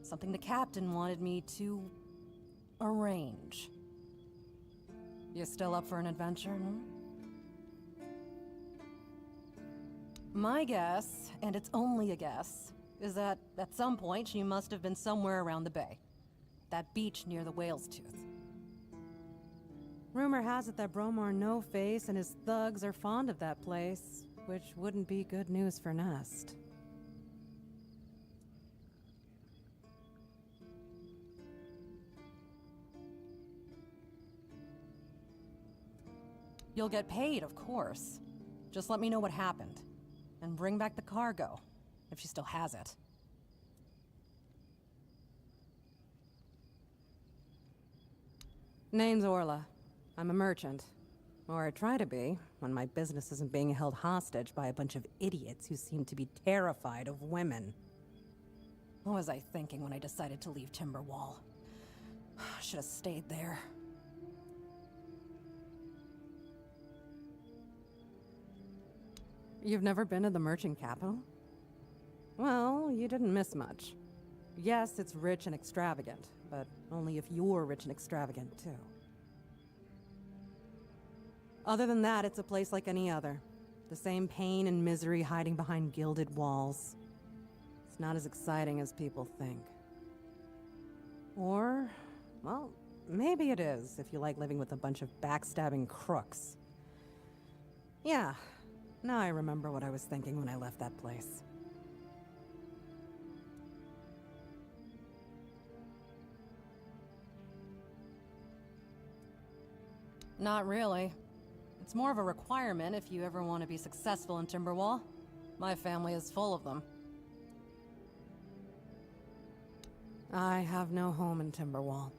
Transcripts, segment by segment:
Something the captain wanted me to arrange. You still up for an adventure, hmm? My guess, and it's only a guess, is that at some point she must have been somewhere around the bay. That beach near the whale's tooth. Rumor has it that Bromar No-Face and his thugs are fond of that place, which wouldn't be good news for Nest. You'll get paid, of course. Just let me know what happened. And bring back the cargo, if she still has it. Name's Orla. I'm a merchant. Or I try to be, when my business isn't being held hostage by a bunch of idiots who seem to be terrified of women. What was I thinking when I decided to leave Timberwall? Should have stayed there. You've never been to the merchant capital? Well, you didn't miss much. Yes, it's rich and extravagant, but only if you're rich and extravagant, too. Other than that, it's a place like any other. The same pain and misery hiding behind gilded walls. It's not as exciting as people think. Or, well, maybe it is if you like living with a bunch of backstabbing crooks. Yeah, now I remember what I was thinking when I left that place. Not really. It's more of a requirement if you ever want to be successful in Timberwall. My family is full of them. I have no home in Timberwall.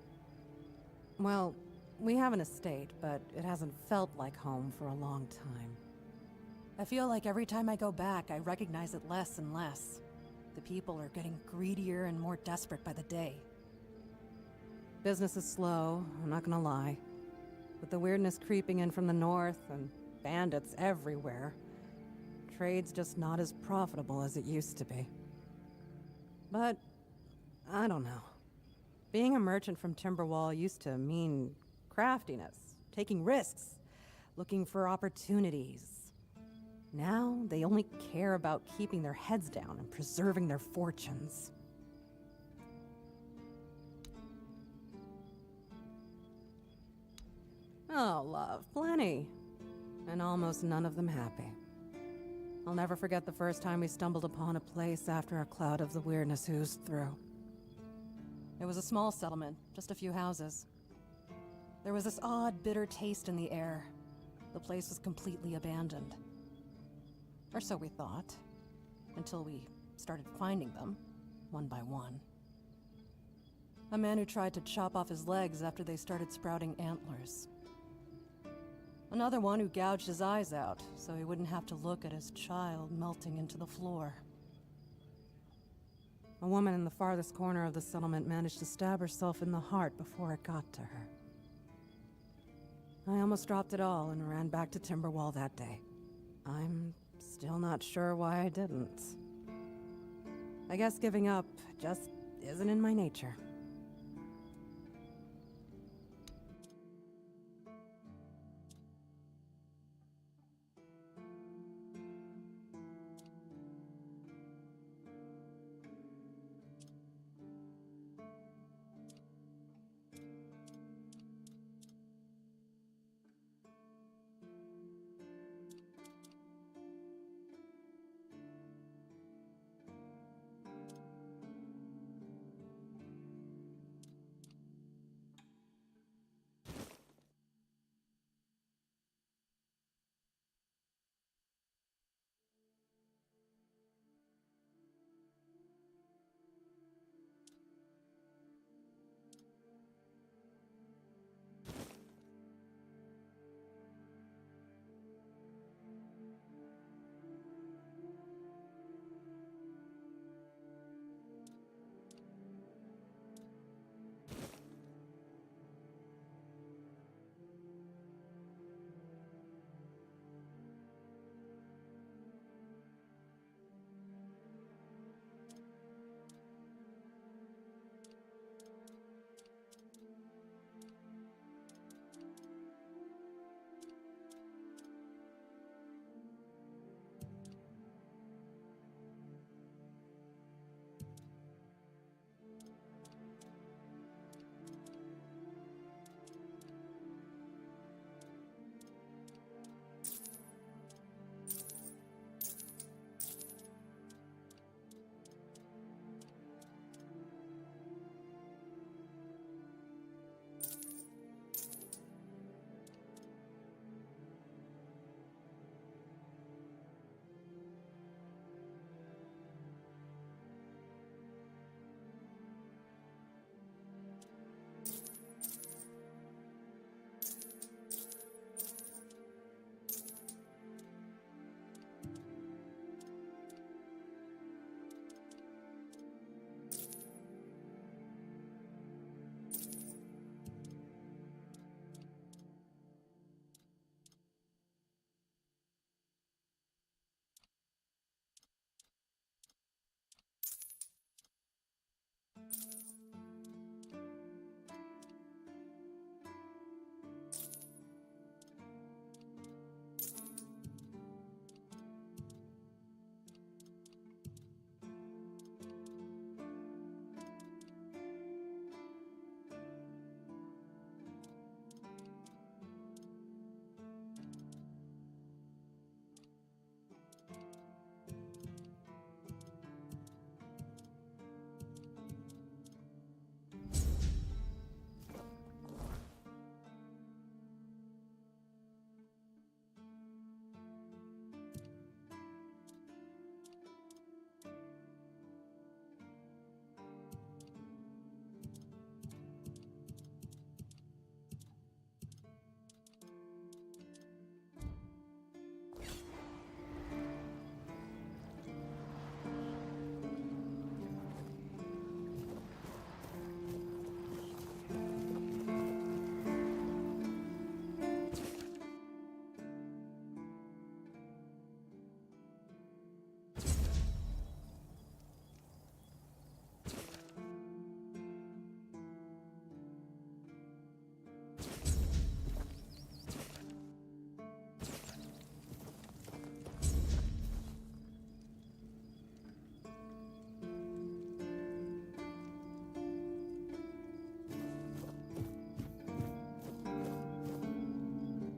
Well, we have an estate, but it hasn't felt like home for a long time. I feel like every time I go back, I recognize it less and less. The people are getting greedier and more desperate by the day. Business is slow, I'm not gonna lie. With the weirdness creeping in from the north and bandits everywhere, trade's just not as profitable as it used to be. But, I don't know. Being a merchant from Timberwall used to mean craftiness, taking risks, looking for opportunities. Now, they only care about keeping their heads down and preserving their fortunes. Oh, love, plenty. And almost none of them happy. I'll never forget the first time we stumbled upon a place after a cloud of the weirdness oozed through. It was a small settlement, just a few houses. There was this odd, bitter taste in the air. The place was completely abandoned. Or so we thought. Until we started finding them, one by one. A man who tried to chop off his legs after they started sprouting antlers. Another one who gouged his eyes out, so he wouldn't have to look at his child melting into the floor. A woman in the farthest corner of the settlement managed to stab herself in the heart before it got to her. I almost dropped it all and ran back to Timberwall that day. I'm still not sure why I didn't. I guess giving up just isn't in my nature.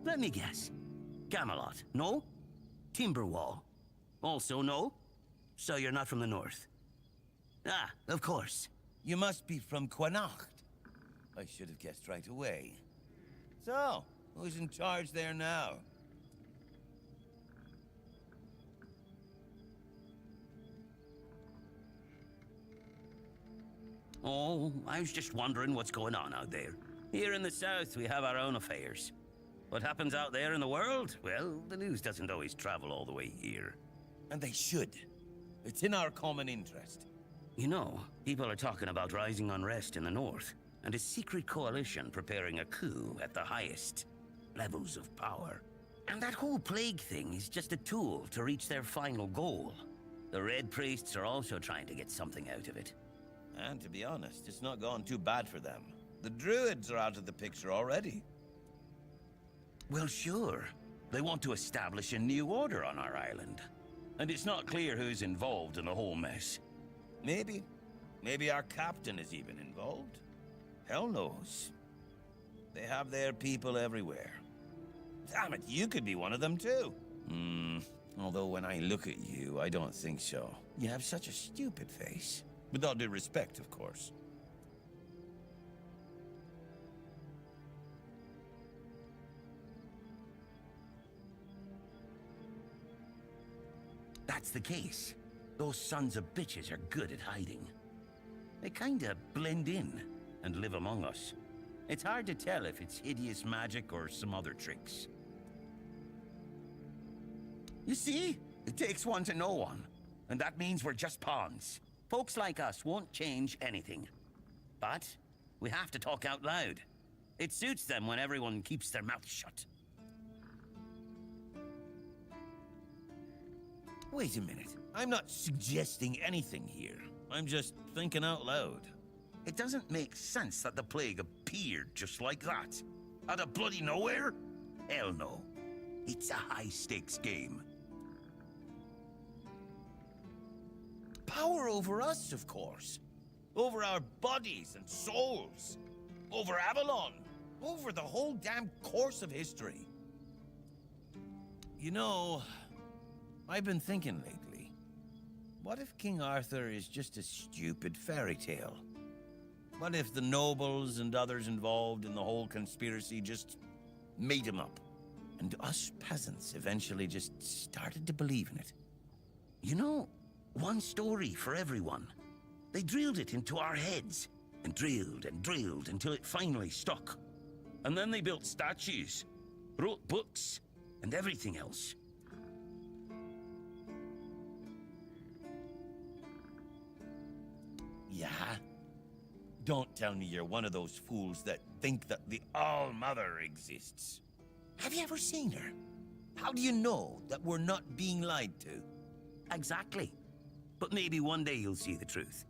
Let me guess. Camelot, no? Timberwall, also no? So you're not from the north? Ah, of course. You must be from Connacht. I should have guessed right away. So, who's in charge there now? Oh, I was just wondering what's going on out there. Here in the south, we have our own affairs. What happens out there in the world? Well, the news doesn't always travel all the way here. And they should. It's in our common interest. You know, people are talking about rising unrest in the north, and a secret coalition preparing a coup at the highest levels of power. And that whole plague thing is just a tool to reach their final goal. The Red Priests are also trying to get something out of it. And to be honest, it's not gone too bad for them. The Druids are out of the picture already. Well, sure. They want to establish a new order on our island. And it's not clear who's involved in the whole mess. Maybe. Maybe our captain is even involved. Hell knows. They have their people everywhere. Damn it, you could be one of them too. Although when I look at you, I don't think so. You have such a stupid face. With all due respect, of course. That's the case. Those sons of bitches are good at hiding. They kinda blend in and live among us. It's hard to tell if it's hideous magic or some other tricks. You see? It takes one to know one. And that means we're just pawns. Folks like us won't change anything. But we have to talk out loud. It suits them when everyone keeps their mouth shut. Wait a minute. I'm not suggesting anything here. I'm just thinking out loud. It doesn't make sense that the plague appeared just like that. Out of bloody nowhere? Hell no. It's a high-stakes game. Power over us, of course. Over our bodies and souls. Over Avalon. Over the whole damn course of history. You know, I've been thinking lately. What if King Arthur is just a stupid fairy tale? What if the nobles and others involved in the whole conspiracy just made him up? And us peasants eventually just started to believe in it. You know, one story for everyone. They drilled it into our heads, and drilled until it finally stuck. And then they built statues, wrote books, and everything else. Yeah? Don't tell me you're one of those fools that think that the All-Mother exists. Have you ever seen her? How do you know that we're not being lied to? Exactly. But maybe one day you'll see the truth.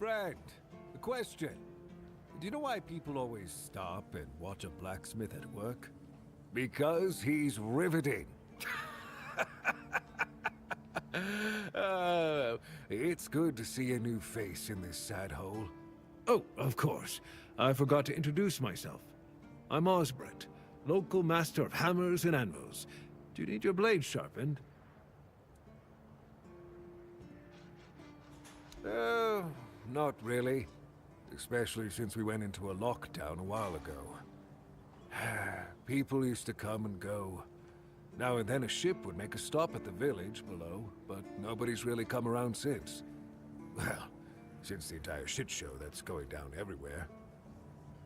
friend, a question. Do you know why people always stop and watch a blacksmith at work? Because he's riveting. It's good to see a new face in this sad hole. Oh, of course. I forgot to introduce myself. I'm Osbert, local master of hammers and anvils. Do you need your blade sharpened? Not really. Especially since we went into a lockdown a while ago. People used to come and go. Now and then a ship would make a stop at the village below, but nobody's really come around since. Well, since the entire shit show that's going down everywhere.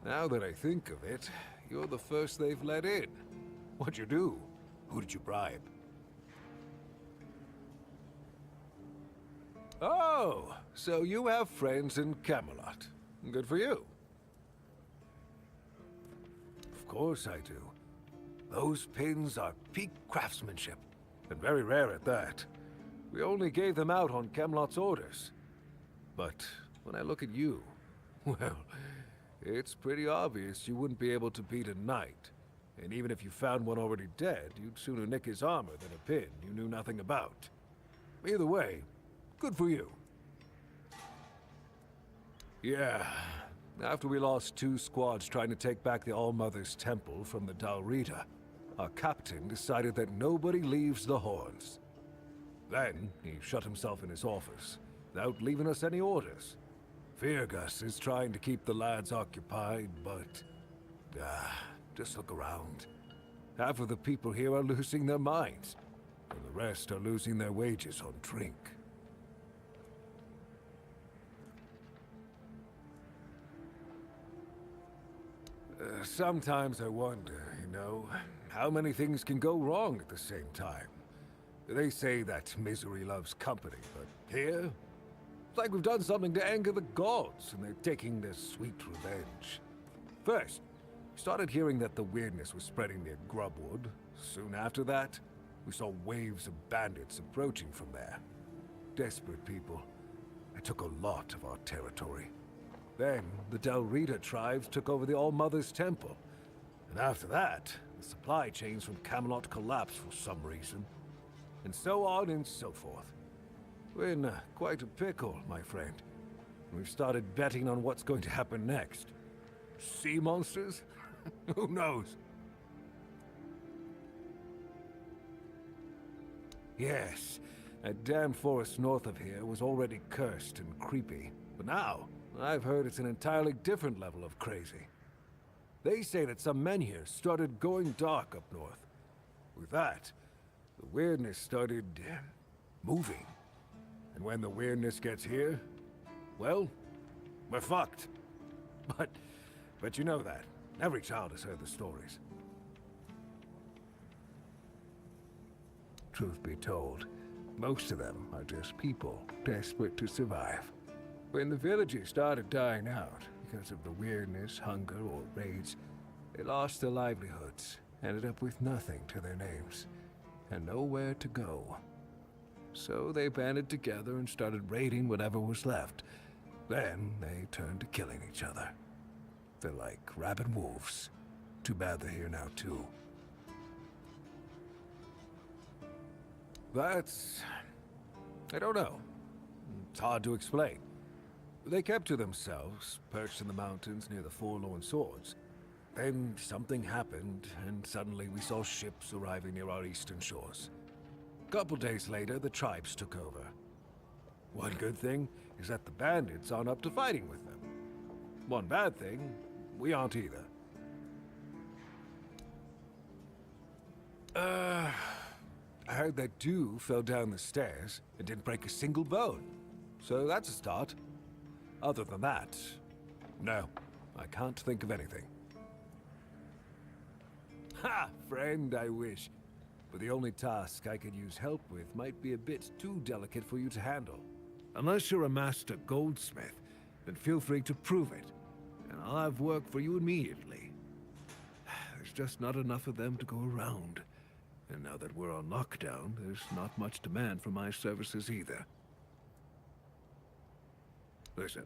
Now that I think of it, you're the first they've let in. What'd you do? Who did you bribe? Oh, so you have friends in Camelot. Good for you. Of course I do. Those pins are peak craftsmanship, and very rare at that. We only gave them out on Camelot's orders. But when I look at you, well, it's pretty obvious you wouldn't be able to beat a knight. And even if you found one already dead, you'd sooner nick his armor than a pin you knew nothing about. Either way, good for you. Yeah, after we lost 2 squads trying to take back the All-Mother's Temple from the Dalrita, our captain decided that nobody leaves the Horns. Then, he shut himself in his office, without leaving us any orders. Feargus is trying to keep the lads occupied, but... just look around. Half of the people here are losing their minds, and the rest are losing their wages on drink. Sometimes I wonder, you know, how many things can go wrong at the same time. They say that misery loves company, but here, it's like we've done something to anger the gods, and they're taking their sweet revenge. First, we started hearing that the weirdness was spreading near Grubwood. Soon after that, we saw waves of bandits approaching from there. Desperate people. They took a lot of our territory. Then, the Dalrita tribes took over the All-Mother's Temple. And after that, the supply chains from Camelot collapsed for some reason. And so on and so forth. We're in quite a pickle, my friend. We've started betting on what's going to happen next. Sea monsters? Who knows? Yes, that damn forest north of here was already cursed and creepy. But now, I've heard it's an entirely different level of crazy. They say that some men here started going dark up north. With that, the weirdness started moving. And when the weirdness gets here, well, we're fucked. But you know that. Every child has heard the stories. Truth be told, most of them are just people desperate to survive. When the villages started dying out because of the weirdness, hunger, or raids, they lost their livelihoods, ended up with nothing to their names, and nowhere to go. So they banded together and started raiding whatever was left. Then they turned to killing each other. They're like rabid wolves. Too bad they're here now, too. That's... I don't know. It's hard to explain. They kept to themselves, perched in the mountains near the Forlorn Swords. Then something happened, and suddenly we saw ships arriving near our eastern shores. A couple days later, the tribes took over. One good thing is that the bandits aren't up to fighting with them. One bad thing, we aren't either. I heard that Dew fell down the stairs and didn't break a single bone. So that's a start. Other than that, no, I can't think of anything. Ha! Friend, I wish. But the only task I could use help with might be a bit too delicate for you to handle. Unless you're a master goldsmith, then feel free to prove it. And I'll have work for you immediately. There's just not enough of them to go around. And now that we're on lockdown, there's not much demand for my services either. Listen,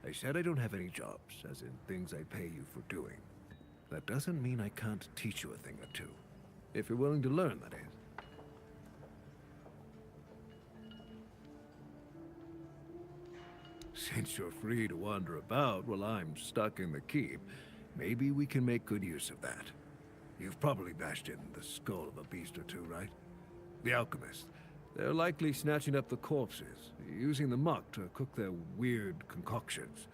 I said I don't have any jobs, as in things I pay you for doing. That doesn't mean I can't teach you a thing or two. If you're willing to learn, that is. Since you're free to wander about while I'm stuck in the keep, maybe we can make good use of that. You've probably bashed in the skull of a beast or two, right? The alchemists. They're likely snatching up the corpses, using the muck to cook their weird concoctions.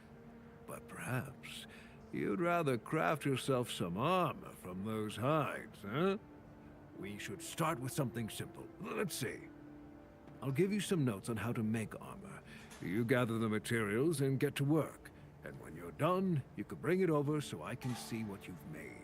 But perhaps you'd rather craft yourself some armor from those hides, huh? We should start with something simple. Let's see. I'll give you some notes on how to make armor. You gather the materials and get to work. And when you're done, you can bring it over so I can see what you've made.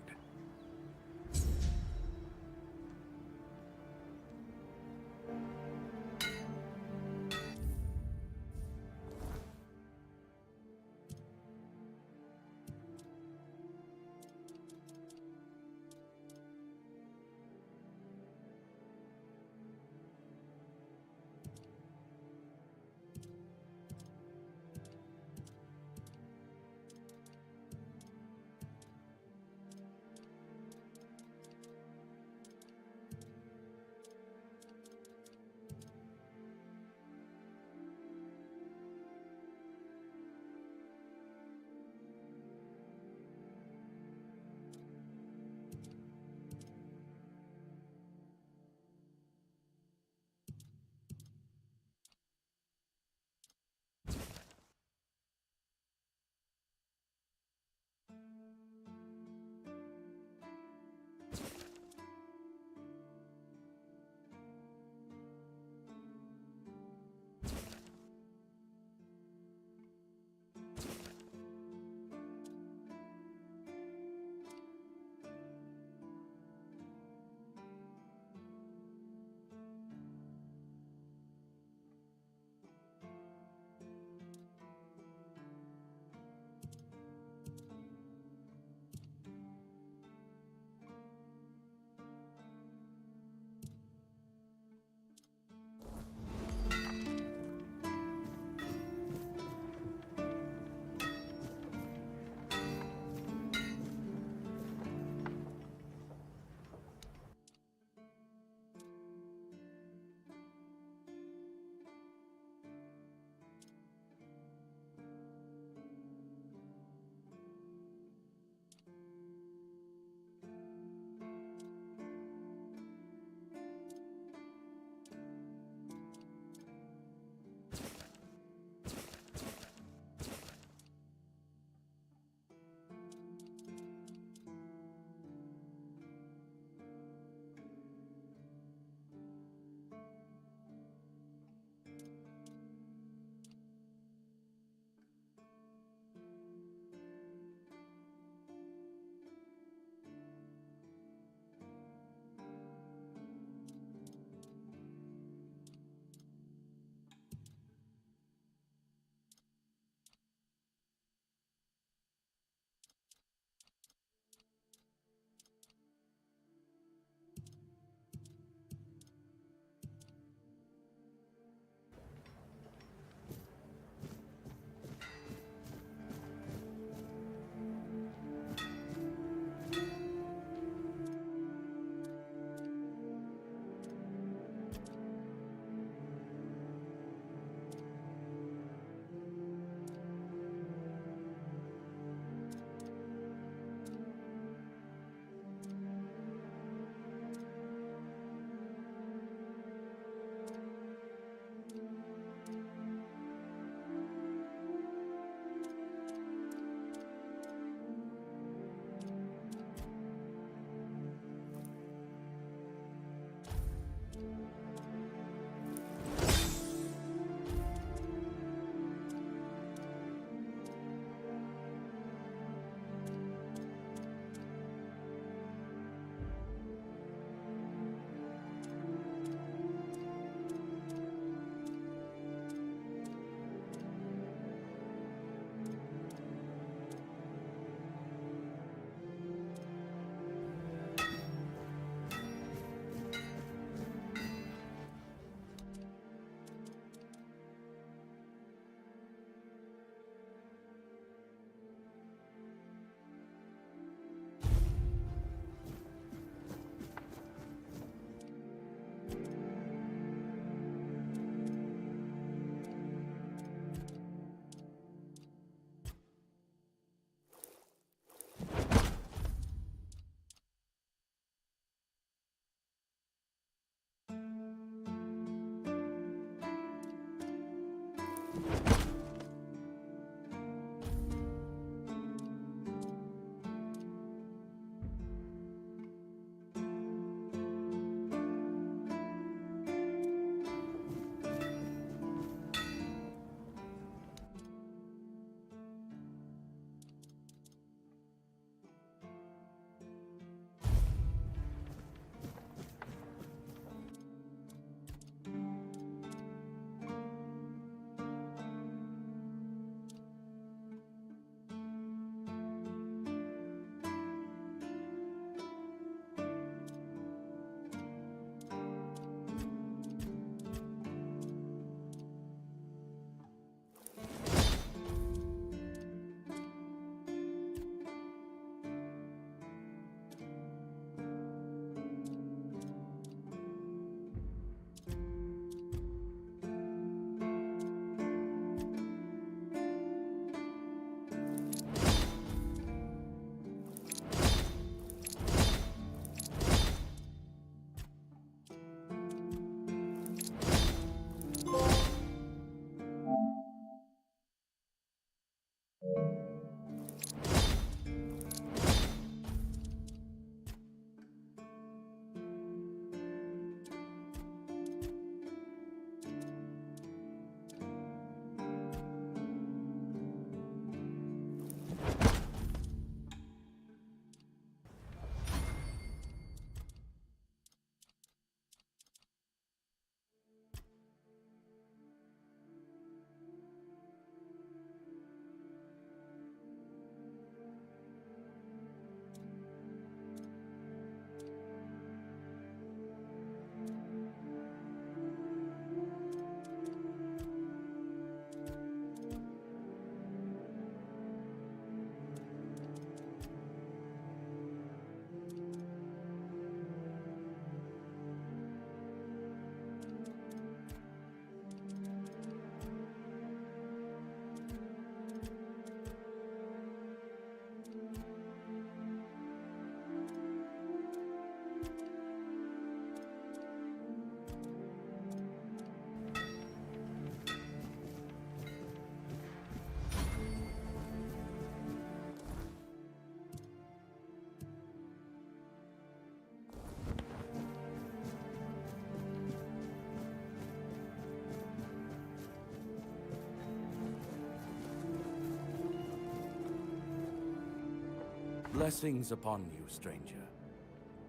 Blessings upon you, stranger.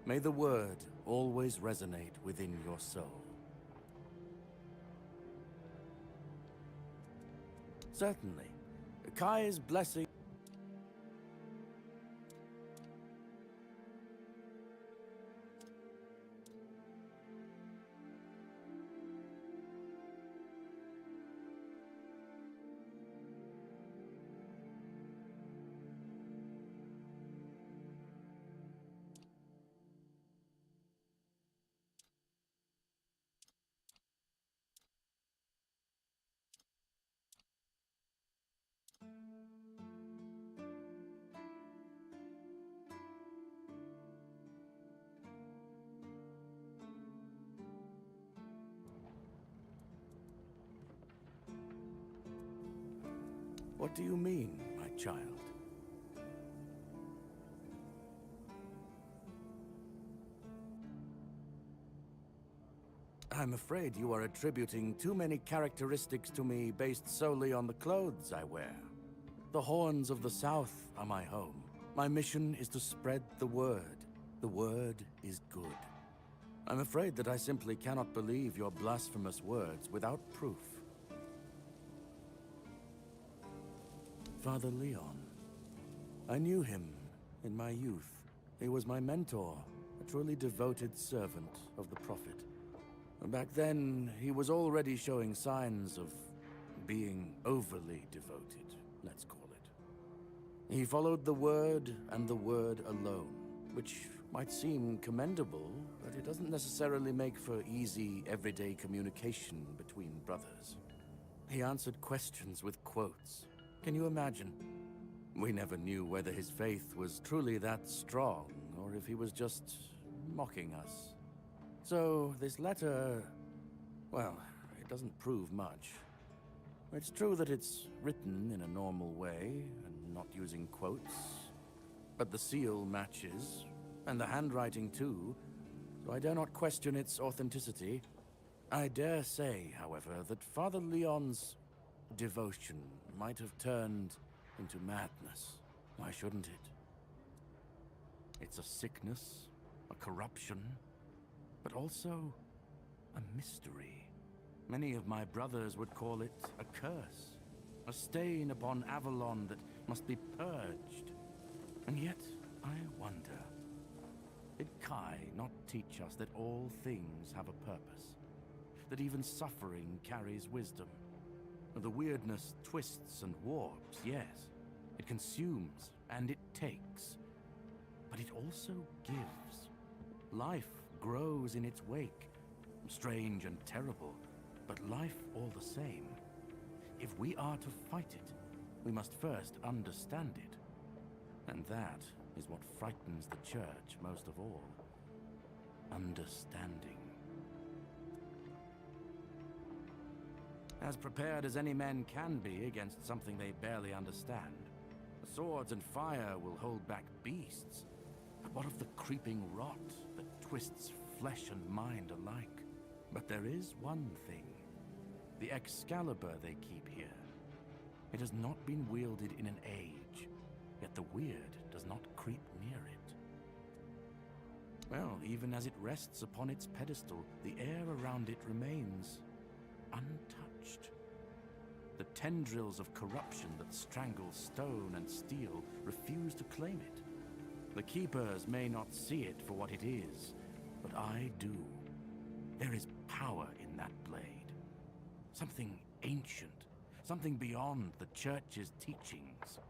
May the word always resonate within your soul. Certainly. Kai's blessing... What do you mean, my child? I'm afraid you are attributing too many characteristics to me based solely on the clothes I wear. The Horns of the South are my home. My mission is to spread the word. The word is good. I'm afraid that I simply cannot believe your blasphemous words without proof. Father Leon. I knew him in my youth. He was my mentor, a truly devoted servant of the Prophet. Back then, he was already showing signs of being overly devoted, let's call it. He followed the word and the word alone, which might seem commendable, but it doesn't necessarily make for easy, everyday communication between brothers. He answered questions with quotes. Can you imagine? We never knew whether his faith was truly that strong, or if he was just mocking us. So, this letter, well, it doesn't prove much. It's true that it's written in a normal way, and not using quotes, but the seal matches, and the handwriting too, so I dare not question its authenticity. I dare say, however, that Father Leon's devotion might have turned into madness. Why shouldn't it? It's a sickness, a corruption, but also a mystery. Many of my brothers would call it a curse, a stain upon Avalon that must be purged. And yet, I wonder, did Kai not teach us that all things have a purpose? That even suffering carries wisdom? The weirdness twists and warps, yes. It consumes and it takes. But it also gives. Life grows in its wake. Strange and terrible, but life all the same. If we are to fight it, we must first understand it. And that is what frightens the Church most of all. Understanding. As prepared as any men can be against something they barely understand. Swords and fire will hold back beasts. But what of the creeping rot that twists flesh and mind alike? But there is one thing. The Excalibur they keep here. It has not been wielded in an age, yet the weird does not creep near it. Well, even as it rests upon its pedestal, the air around it remains untouched. The tendrils of corruption that strangle stone and steel refuse to claim it. The Keepers may not see it for what it is, but I do. There is power in that blade. Something ancient, something beyond the Church's teachings.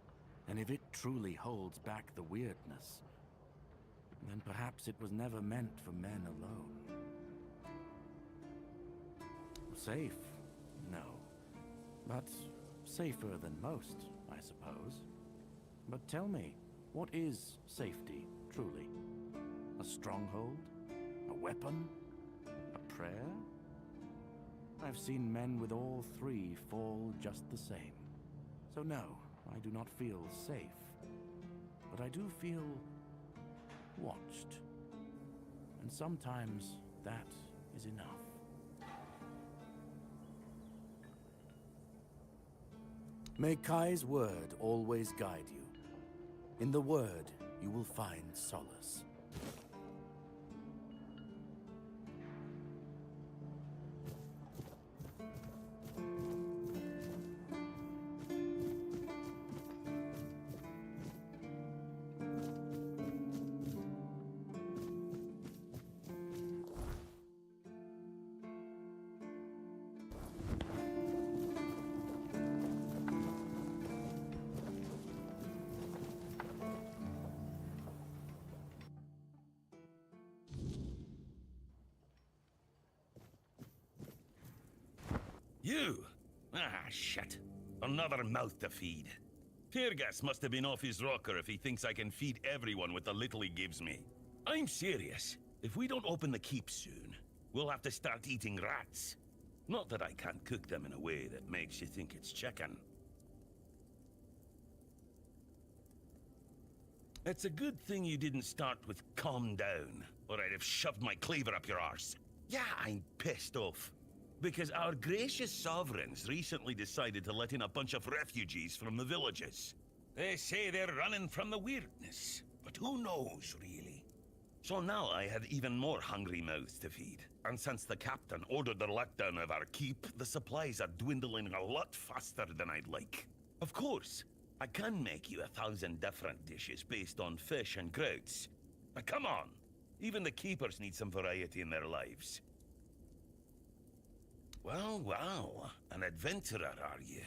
And if it truly holds back the weirdness, then perhaps it was never meant for men alone. Safe? No. But safer than most, I suppose. But tell me, what is safety, truly? A stronghold? A weapon? A prayer? I've seen men with all three fall just the same. So no, I do not feel safe. But I do feel watched. And sometimes that is enough. May Kai's word always guide you. In the word, you will find solace. You! Ah, shit. Another mouth to feed. Teargas must have been off his rocker if he thinks I can feed everyone with the little he gives me. I'm serious. If we don't open the keep soon, we'll have to start eating rats. Not that I can't cook them in a way that makes you think it's chicken. It's a good thing you didn't start with calm down, or I'd have shoved my cleaver up your arse. Yeah, I'm pissed off. Because our gracious sovereigns recently decided to let in a bunch of refugees from the villages. They say they're running from the weirdness, but who knows, really? So now I have even more hungry mouths to feed. And since the captain ordered the letdown of our keep, the supplies are dwindling a lot faster than I'd like. Of course, I can make you 1,000 different dishes based on fish and krauts. But come on, even the keepers need some variety in their lives. Well, well, an adventurer, are you?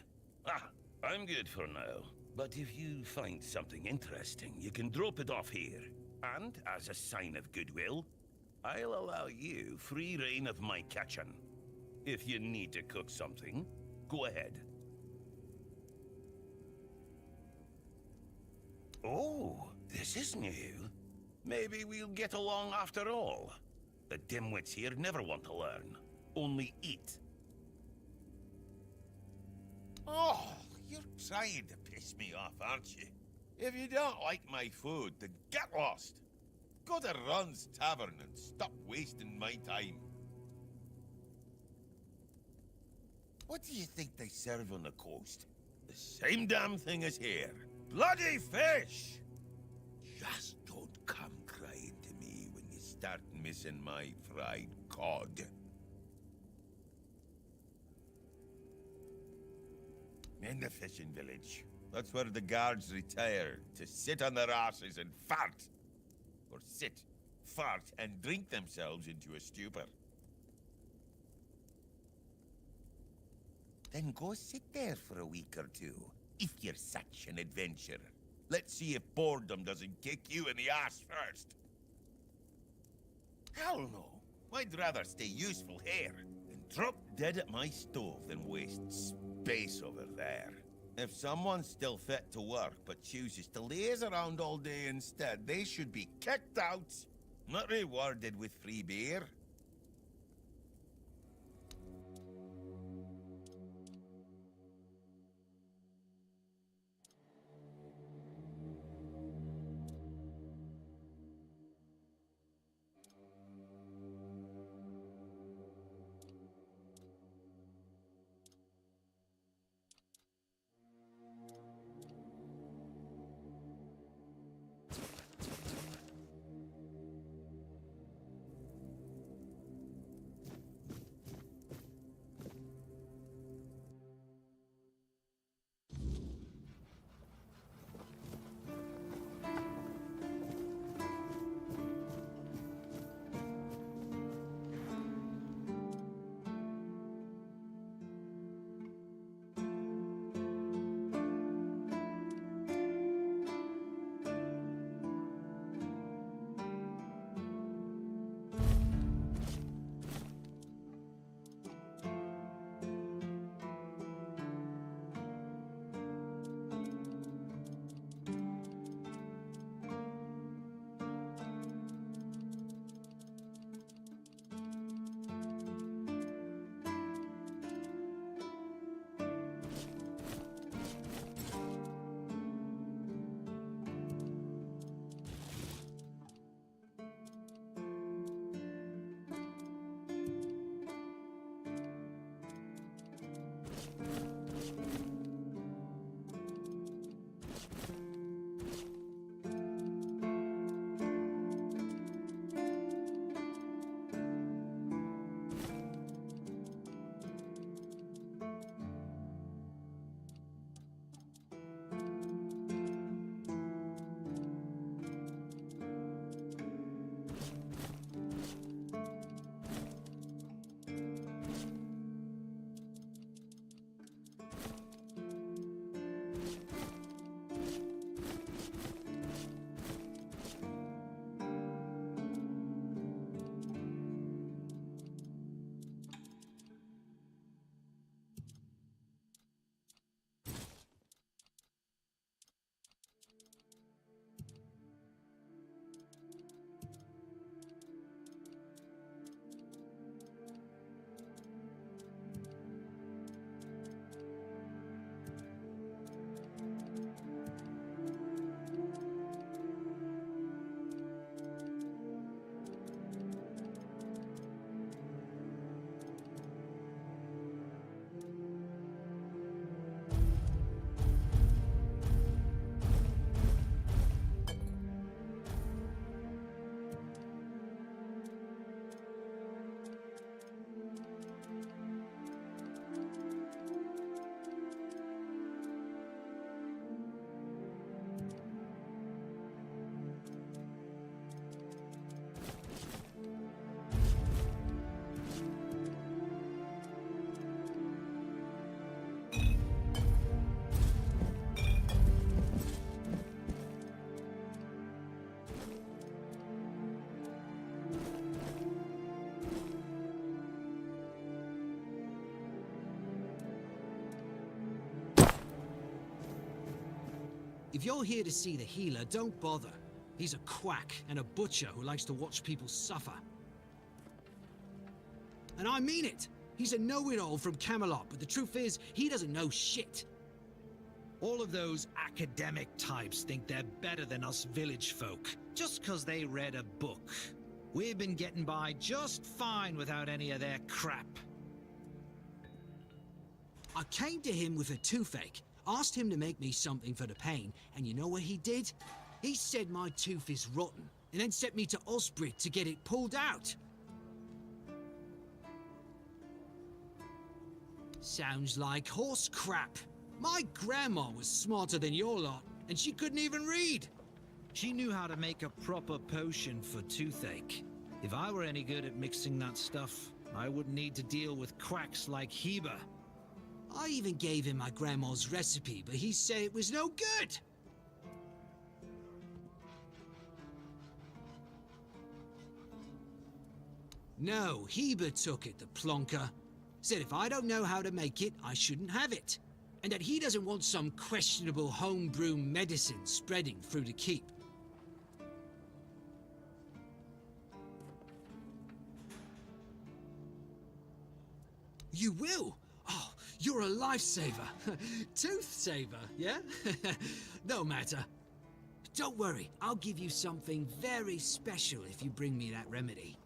Ah, I'm good for now. But if you find something interesting, you can drop it off here. And, as a sign of goodwill, I'll allow you free reign of my kitchen. If you need to cook something, go ahead. Oh, this is new. Maybe we'll get along after all. The dimwits here never want to learn, only eat. Oh, you're trying to piss me off, aren't you? If you don't like my food, then get lost. Go to Run's Tavern and stop wasting my time. What do you think they serve on the coast? The same damn thing as here. Bloody fish! Just don't come crying to me when you start missing my fried cod. In the fishing village. That's where the guards retire to sit on their asses and fart. Or sit, fart, and drink themselves into a stupor. Then go sit there for a week or two, if you're such an adventurer. Let's see if boredom doesn't kick you in the ass first. Hell no. I'd rather stay useful here than drop dead at my stove than waste space over there. If someone's still fit to work but chooses to laze around all day instead, they should be kicked out, not rewarded with free beer. If you're here to see the healer, don't bother. He's a quack and a butcher who likes to watch people suffer. And I mean it! He's a know-it-all from Camelot, but the truth is, he doesn't know shit. All of those academic types think they're better than us village folk, just 'cause they read a book. We've been getting by just fine without any of their crap. I came to him with a toothache, asked him to make me something for the pain, and you know what he did? He said my tooth is rotten, and then sent me to Osbrit to get it pulled out. Sounds like horse crap. My grandma was smarter than your lot, and she couldn't even read. She knew how to make a proper potion for toothache. If I were any good at mixing that stuff, I wouldn't need to deal with quacks like Heber. I even gave him my grandma's recipe, but he said it was no good. No, Heber took it, the plonker. Said if I don't know how to make it, I shouldn't have it. And that he doesn't want some questionable homebrew medicine spreading through the keep. You will? Oh, you're a lifesaver. Tooth saver, yeah? No matter. Don't worry, I'll give you something very special if you bring me that remedy.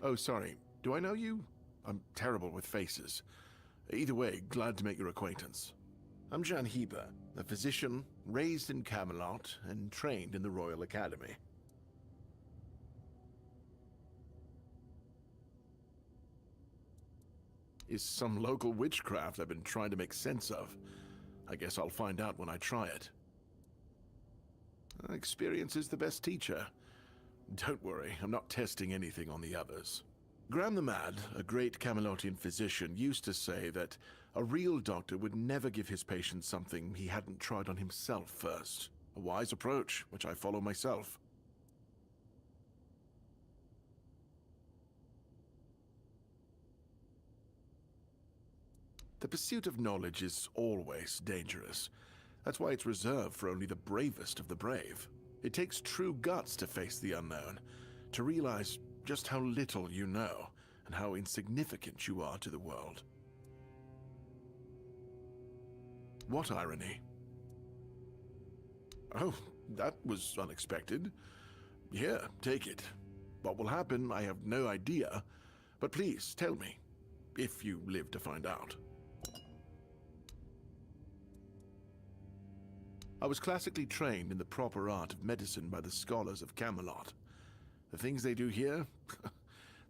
Oh, sorry. Do I know you? I'm terrible with faces. Either way, glad to make your acquaintance. I'm Jan Heber, a physician raised in Camelot and trained in the Royal Academy. Is some local witchcraft I've been trying to make sense of. I guess I'll find out when I try it. Experience is the best teacher. Don't worry, I'm not testing anything on the others. Graham the Mad, a great Camelotian physician, used to say that a real doctor would never give his patients something he hadn't tried on himself first. A wise approach, which I follow myself. The pursuit of knowledge is always dangerous. That's why it's reserved for only the bravest of the brave. It takes true guts to face the unknown, to realize just how little you know, and how insignificant you are to the world. What irony? Oh, that was unexpected. Here, take it. What will happen, I have no idea, but please tell me, if you live to find out. I was classically trained in the proper art of medicine by the scholars of Camelot. The things they do here,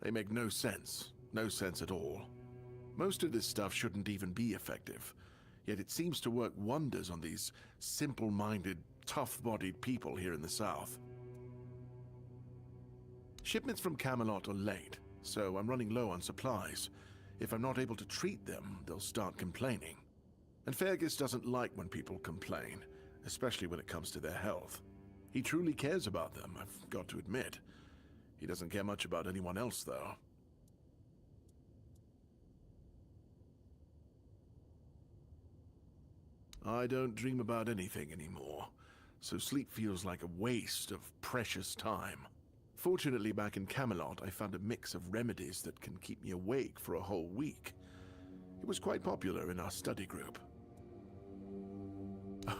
they make no sense. No sense at all. Most of this stuff shouldn't even be effective, yet it seems to work wonders on these simple-minded, tough-bodied people here in the south. Shipments from Camelot are late, so I'm running low on supplies. If I'm not able to treat them, they'll start complaining. And Fergus doesn't like when people complain, especially when it comes to their health. He truly cares about them, I've got to admit. He doesn't care much about anyone else, though. I don't dream about anything anymore, so sleep feels like a waste of precious time. Fortunately, back in Camelot, I found a mix of remedies that can keep me awake for a whole week. It was quite popular in our study group.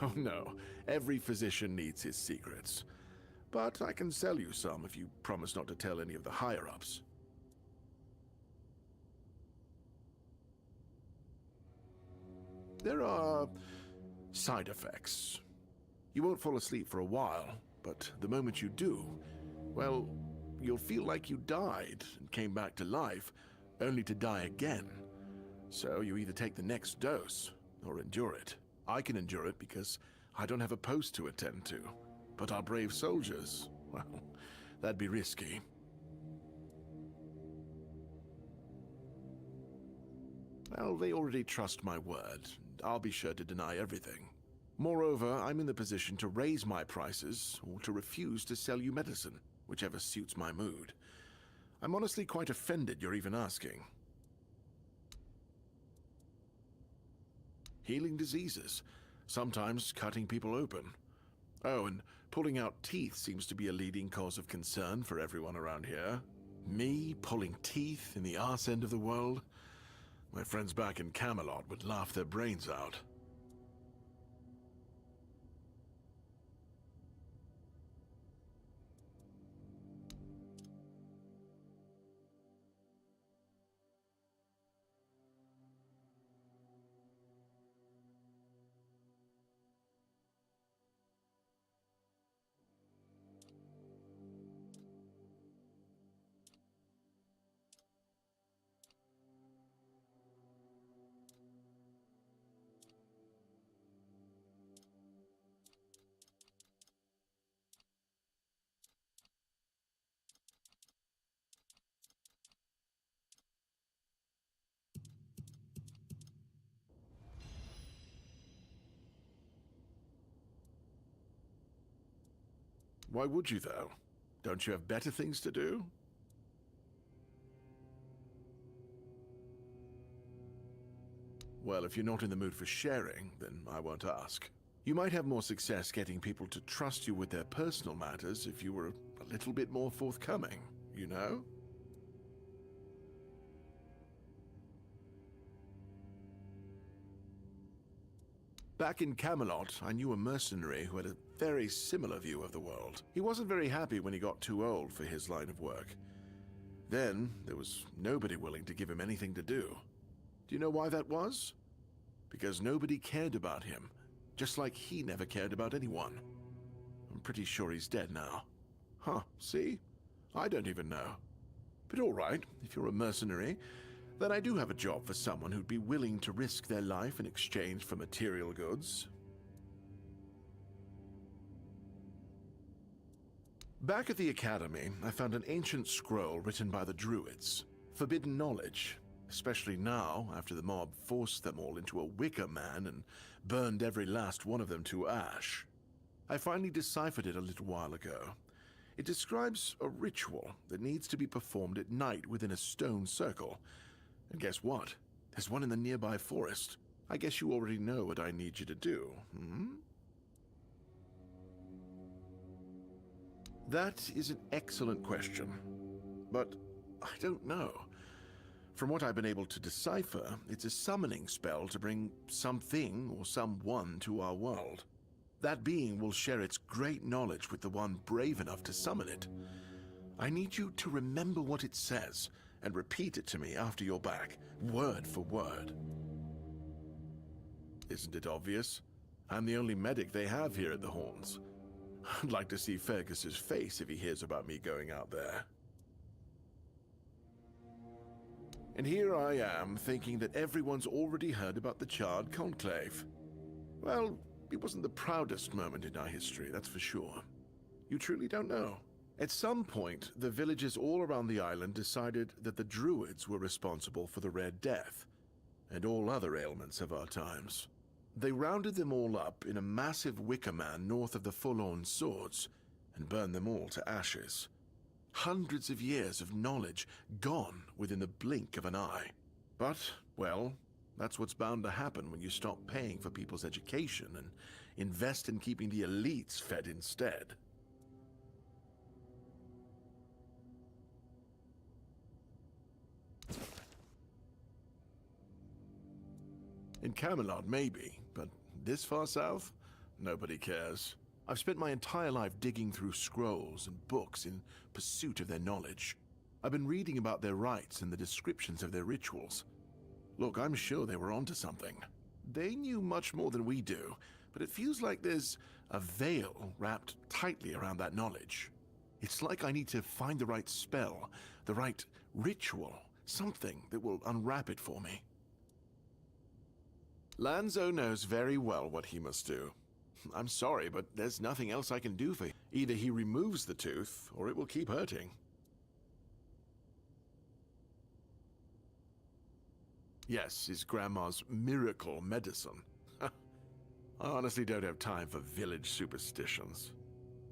Oh no, every physician needs his secrets. But I can sell you some if you promise not to tell any of the higher-ups. There are side effects. You won't fall asleep for a while, but the moment you do, well, you'll feel like you died and came back to life, only to die again. So you either take the next dose, or endure it. I can endure it because I don't have a post to attend to. But our brave soldiers, well, that'd be risky. Well, they already trust my word. I'll be sure to deny everything. Moreover, I'm in the position to raise my prices or to refuse to sell you medicine, whichever suits my mood. I'm honestly quite offended you're even asking. Healing diseases, sometimes cutting people open. Oh, and pulling out teeth seems to be a leading cause of concern for everyone around here. Me pulling teeth in the arse end of the world? My friends back in Camelot would laugh their brains out. Why would you, though? Don't you have better things to do? Well, if you're not in the mood for sharing, then I won't ask. You might have more success getting people to trust you with their personal matters if you were a little bit more forthcoming, you know? Back in Camelot, I knew a mercenary who had a very similar view of the world. He wasn't very happy when he got too old for his line of work. Then, there was nobody willing to give him anything to do. Do you know why that was? Because nobody cared about him, just like he never cared about anyone. I'm pretty sure he's dead now. Huh, see? I don't even know. But all right, if you're a mercenary, then I do have a job for someone who'd be willing to risk their life in exchange for material goods. Back at the Academy, I found an ancient scroll written by the Druids. Forbidden knowledge, especially now after the mob forced them all into a wicker man and burned every last one of them to ash. I finally deciphered it a little while ago. It describes a ritual that needs to be performed at night within a stone circle. And guess what? There's one in the nearby forest. I guess you already know what I need you to do, hmm? That is an excellent question. But I don't know. From what I've been able to decipher, it's a summoning spell to bring something or someone to our world. That being will share its great knowledge with the one brave enough to summon it. I need you to remember what it says and repeat it to me after you're back, word for word. Isn't it obvious? I'm the only medic they have here at the Horns. I'd like to see Fergus's face if he hears about me going out there. And here I am, thinking that everyone's already heard about the Charred Conclave. Well, it wasn't the proudest moment in our history, that's for sure. You truly don't know. At some point, the villagers all around the island decided that the Druids were responsible for the Red Death, and all other ailments of our times. They rounded them all up in a massive wicker man north of the Forlorn Swords, and burned them all to ashes. Hundreds of years of knowledge gone within the blink of an eye. But, well, that's what's bound to happen when you stop paying for people's education and invest in keeping the elites fed instead. In Camelot, maybe, but this far south? Nobody cares. I've spent my entire life digging through scrolls and books in pursuit of their knowledge. I've been reading about their rites and the descriptions of their rituals. Look, I'm sure they were onto something. They knew much more than we do, but it feels like there's a veil wrapped tightly around that knowledge. It's like I need to find the right spell, the right ritual, something that will unwrap it for me. Lanzo knows very well what he must do. I'm sorry, but there's nothing else I can do for him. Either he removes the tooth, or it will keep hurting. Yes, his grandma's miracle medicine. I honestly don't have time for village superstitions.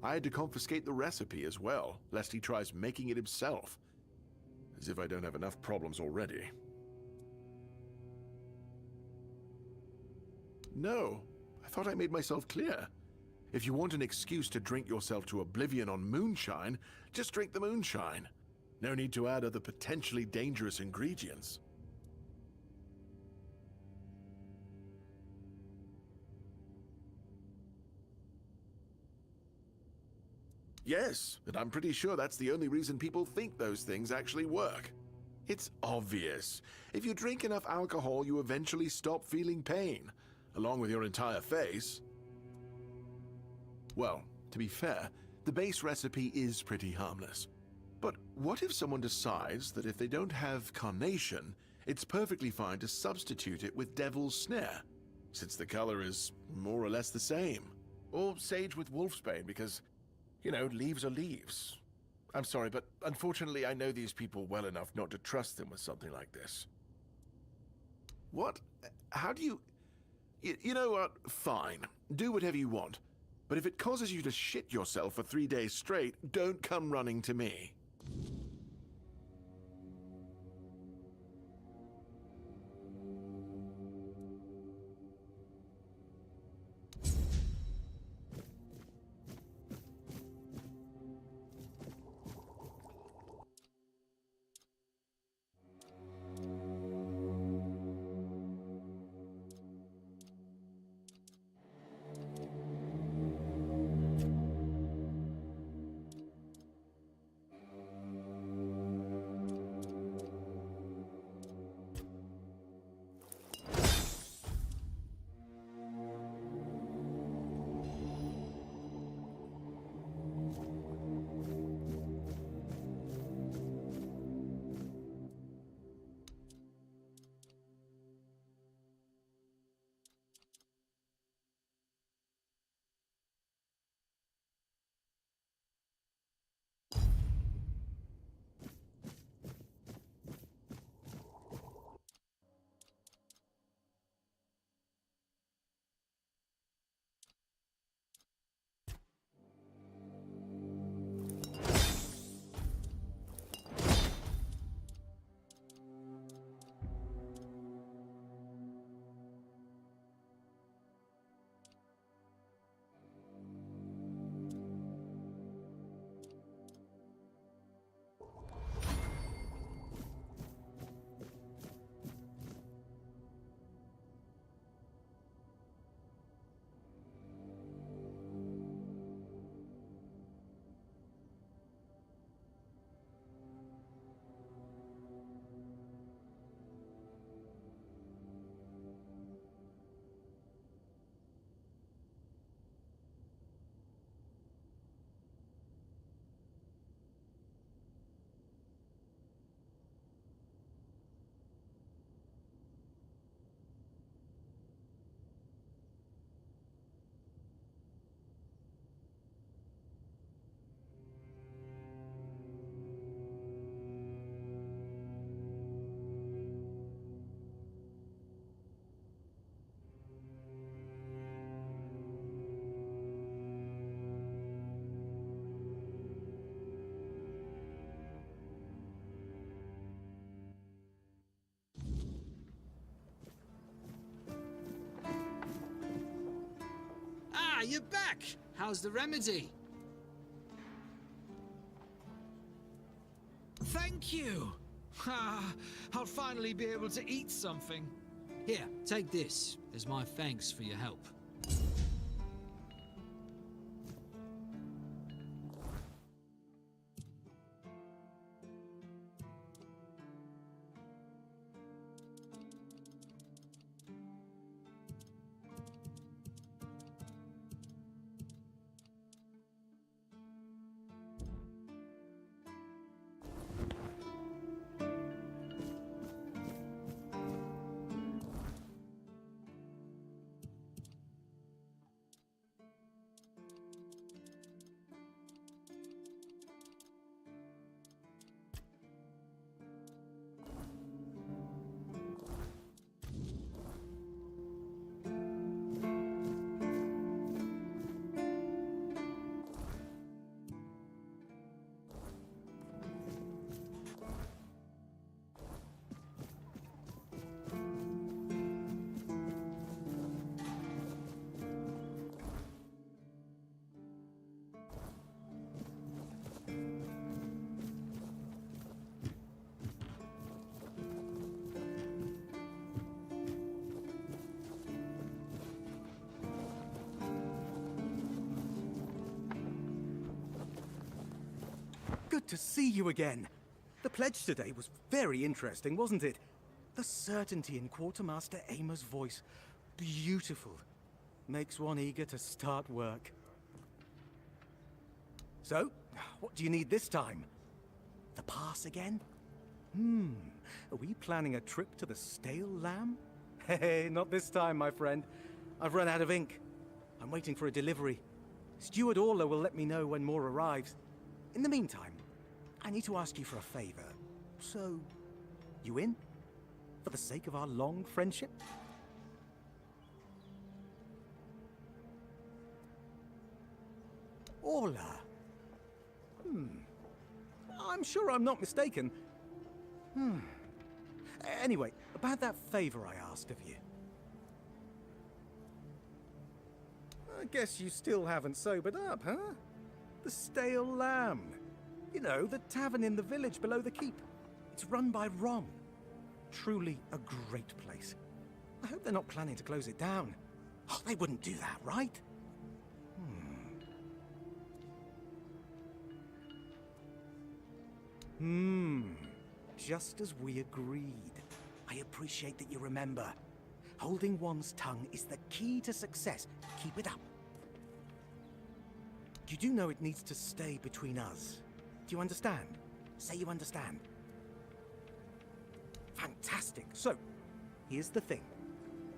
I had to confiscate the recipe as well, lest he tries making it himself. As if I don't have enough problems already. No, I thought I made myself clear. If you want an excuse to drink yourself to oblivion on moonshine, just drink the moonshine. No need to add other potentially dangerous ingredients. Yes, and I'm pretty sure that's the only reason people think those things actually work. It's obvious. If you drink enough alcohol, you eventually stop feeling pain, along with your entire face. Well, to be fair, the base recipe is pretty harmless. But what if someone decides that if they don't have carnation, it's perfectly fine to substitute it with devil's snare, since the color is more or less the same? Or sage with wolfsbane, because, you know, leaves are leaves. I'm sorry, but unfortunately I know these people well enough not to trust them with something like this. What? How do you... You know what? Fine. Do whatever you want. But if it causes you to shit yourself for 3 days straight, don't come running to me. Ah, you're back! How's the remedy? Thank you! Ah, I'll finally be able to eat something. Here, take this as my thanks for your help. good to see you again. The pledge today was very interesting, wasn't it? The certainty in Quartermaster Aimer's voice. Beautiful. Makes one eager to start work. So, what do you need this time? The pass again? Are we planning a trip to the Stale Lamb? Hey, not this time, my friend. I've run out of ink. I'm waiting for a delivery. Steward Orla will let me know when more arrives. In the meantime, I need to ask you for a favor. So, you in? For the sake of our long friendship? Orla. I'm sure I'm not mistaken. Anyway, about that favor I asked of you. I guess you still haven't sobered up, huh? The Stale Lamb. You know, the tavern in the village below the keep. It's run by Ron. Truly a great place. I hope they're not planning to close it down. Oh, they wouldn't do that, right? Just as we agreed. I appreciate that you remember. Holding one's tongue is the key to success. Keep it up. You do know it needs to stay between us. Do you understand? Say you understand. Fantastic. So, here's the thing.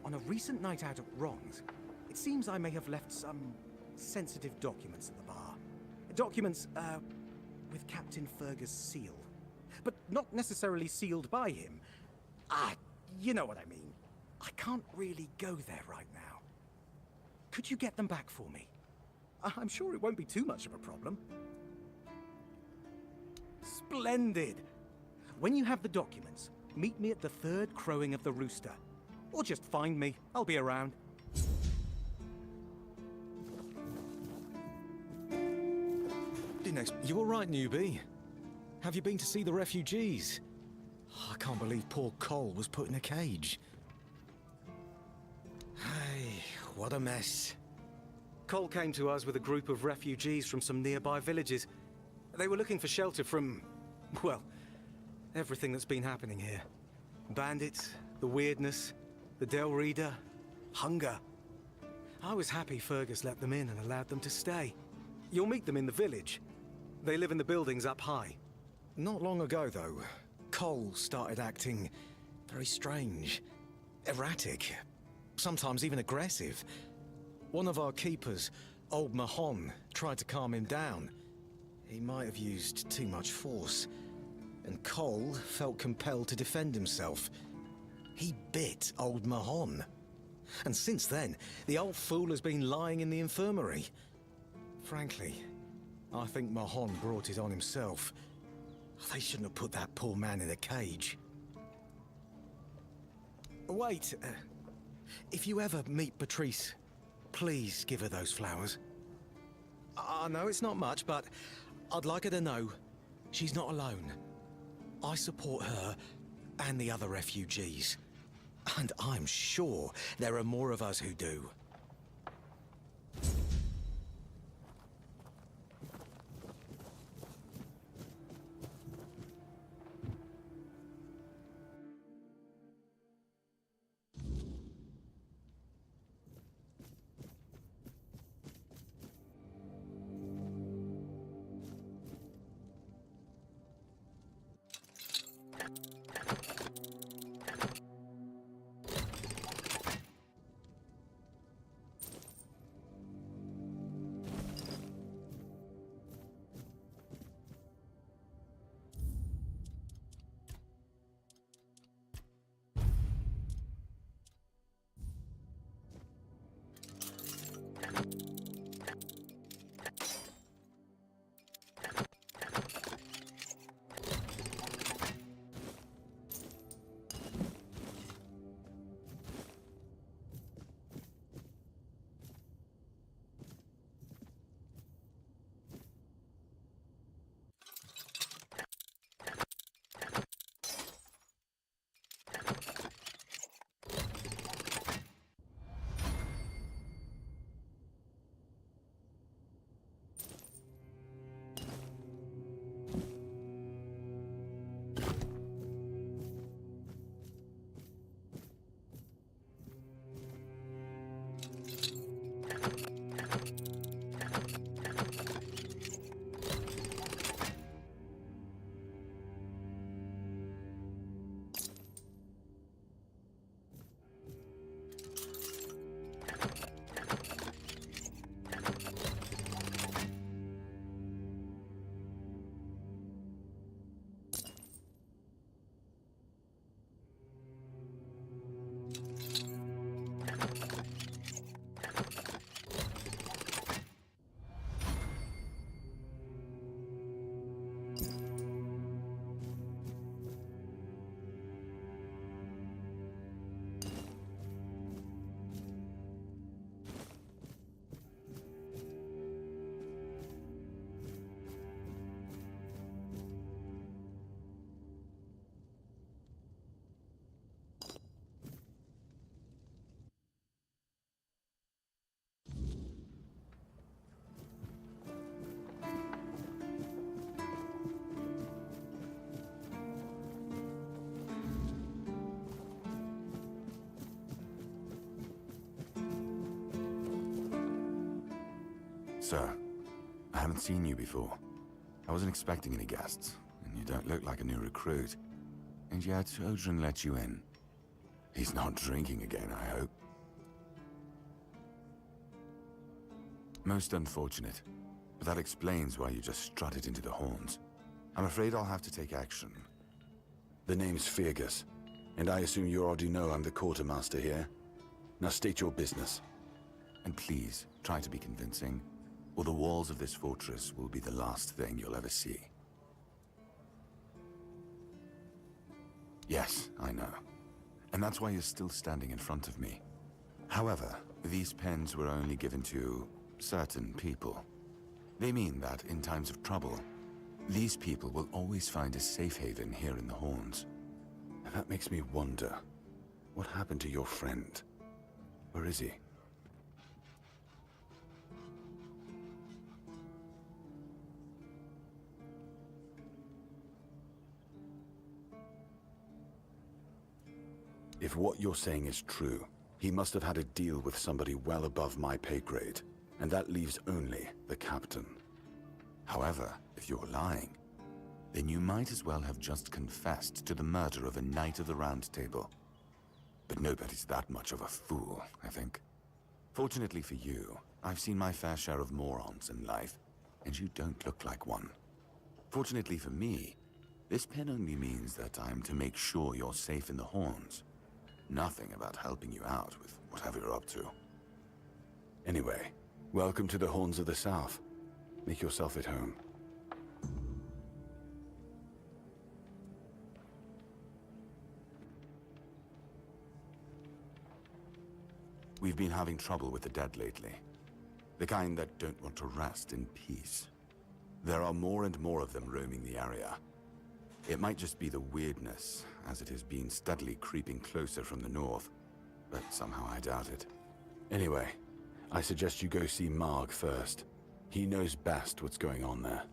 On a recent night out at Ron's, it seems I may have left some sensitive documents at the bar. Documents, with Captain Fergus' seal. But not necessarily sealed by him. You know what I mean. I can't really go there right now. Could you get them back for me? I'm sure it won't be too much of a problem. Splendid! When you have the documents, meet me at the third crowing of the rooster. Or just find me. I'll be around. You all right, newbie? Have you been to see the refugees? I can't believe poor Cole was put in a cage. Hey, what a mess. Cole came to us with a group of refugees from some nearby villages. They were looking for shelter from, well, everything that's been happening here. Bandits, the weirdness, the Del Reader, hunger. I was happy Fergus let them in and allowed them to stay. You'll meet them in the village. They live in the buildings up high. Not long ago, though, Cole started acting very strange, erratic, sometimes even aggressive. One of our keepers, old Mahon, tried to calm him down. He might have used too much force, and Cole felt compelled to defend himself. He bit old Mahon. And since then, the old fool has been lying in the infirmary. Frankly, I think Mahon brought it on himself. They shouldn't have put that poor man in a cage. Wait, if you ever meet Patrice, please give her those flowers. I know it's not much, but I'd like her to know she's not alone. I support her and the other refugees. And I'm sure there are more of us who do. Sir, I haven't seen you before. I wasn't expecting any guests, and you don't look like a new recruit. And yet, Odrin let you in. He's not drinking again, I hope. Most unfortunate, but that explains why you just strutted into the horns. I'm afraid I'll have to take action. The name's Fergus, and I assume you already know I'm the quartermaster here. Now state your business. And please, try to be convincing, or the walls of this fortress will be the last thing you'll ever see. Yes, I know. And that's why you're still standing in front of me. However, these pens were only given to certain people. They mean that in times of trouble, these people will always find a safe haven here in the Horns. And that makes me wonder, what happened to your friend? Where is he? If what you're saying is true, he must have had a deal with somebody well above my pay grade, and that leaves only the captain. However, if you're lying, then you might as well have just confessed to the murder of a Knight of the Round Table. But nobody's that much of a fool, I think. Fortunately for you, I've seen my fair share of morons in life, and you don't look like one. Fortunately for me, this pen only means that I'm to make sure you're safe in the Horns. Nothing about helping you out with whatever you're up to. Anyway, welcome to the Horns of the South. Make yourself at home. We've been having trouble with the dead lately. The kind that don't want to rest in peace. There are more and more of them roaming the area. It might just be the weirdness, as it has been steadily creeping closer from the north, but somehow I doubt it. Anyway, I suggest you go see Marg first. He knows best what's going on there.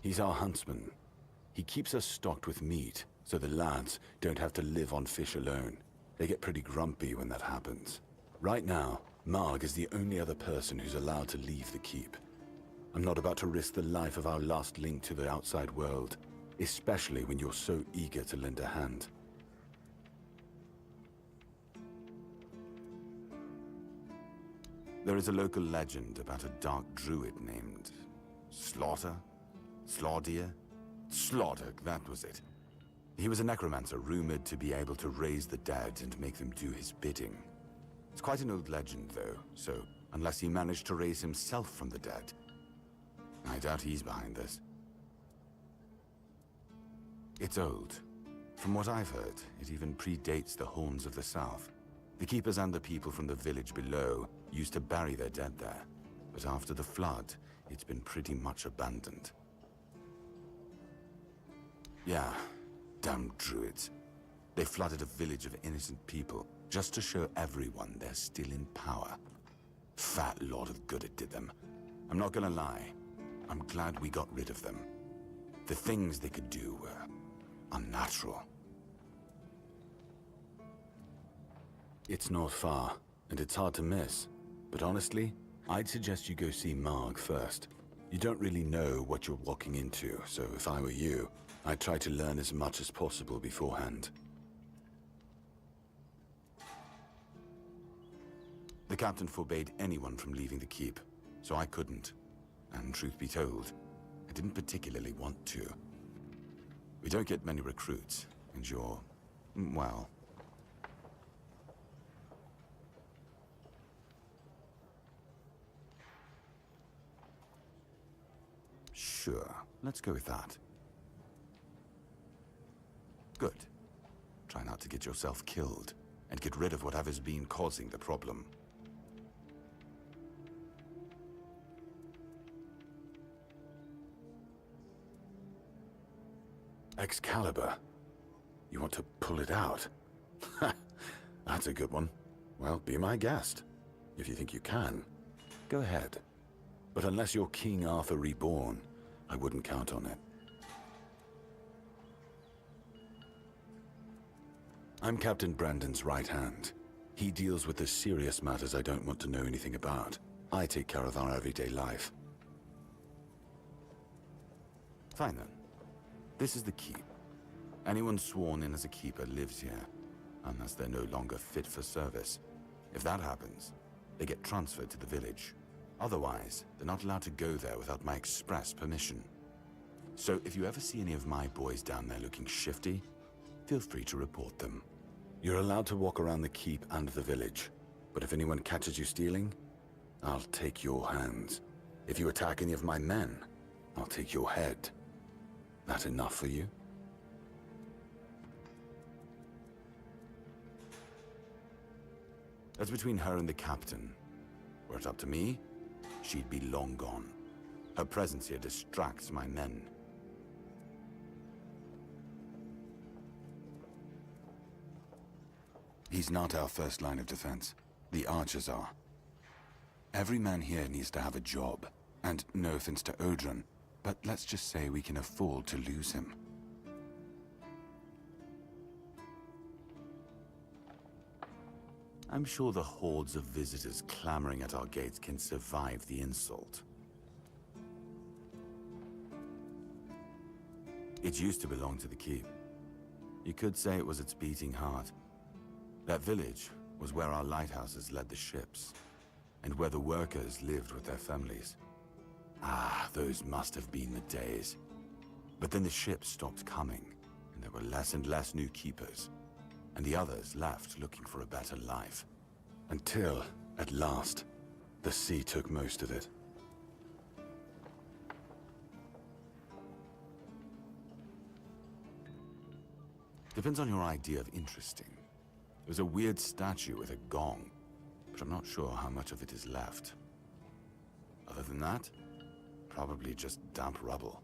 He's our huntsman. He keeps us stocked with meat, so the lads don't have to live on fish alone. They get pretty grumpy when that happens. Right now, Marg is the only other person who's allowed to leave the keep. I'm not about to risk the life of our last link to the outside world, especially when you're so eager to lend a hand. There is a local legend about a dark druid named Slaughter? Slaughter, that was it. He was a necromancer rumored to be able to raise the dead and make them do his bidding. It's quite an old legend, though, so unless he managed to raise himself from the dead, I doubt he's behind this. It's old. From what I've heard, it even predates the Horns of the South. The keepers and the people from the village below used to bury their dead there, but after the flood, it's been pretty much abandoned. Yeah, damn druids. They flooded a village of innocent people, just to show everyone they're still in power. Fat lot of good it did them. I'm not gonna lie, I'm glad we got rid of them. The things they could do were unnatural. It's not far, and it's hard to miss. But honestly, I'd suggest you go see Marg first. You don't really know what you're walking into, so if I were you, I'd try to learn as much as possible beforehand. The captain forbade anyone from leaving the keep, so I couldn't. And truth be told, I didn't particularly want to. We don't get many recruits, And you're, well... Sure, let's go with that. Good. Try not to get yourself killed, and get rid of whatever's been causing the problem. Excalibur. You want to pull it out? That's a good one. Well, be my guest. If you think you can, go ahead. But unless you're King Arthur reborn, I wouldn't count on it. I'm Captain Brandon's right hand. He deals with the serious matters I don't want to know anything about. I take care of our everyday life. Fine then. This is the keep. Anyone sworn in as a keeper lives here, unless they're no longer fit for service. If that happens, they get transferred to the village. Otherwise, they're not allowed to go there without my express permission. So if you ever see any of my boys down there looking shifty, feel free to report them. You're allowed to walk around the keep and the village, but if anyone catches you stealing, I'll take your hands. If you attack any of my men, I'll take your head. That enough for you? That's between her and the captain. Were it up to me, she'd be long gone. Her presence here distracts my men. He's not our first line of defense. The archers are. Every man here needs to have a job. And no offense to Odrin, but let's just say we can afford to lose him. I'm sure the hordes of visitors clamoring at our gates can survive the insult. It used to belong to the keep. You could say it was its beating heart. That village was where our lighthouses led the ships, and where the workers lived with their families. Ah, those must have been the days. But then the ships stopped coming, and there were less and less new keepers, and the others left looking for a better life. Until, at last, the sea took most of it. Depends on your idea of interesting. There's a weird statue with a gong, but I'm not sure how much of it is left. Other than that, probably just damp rubble.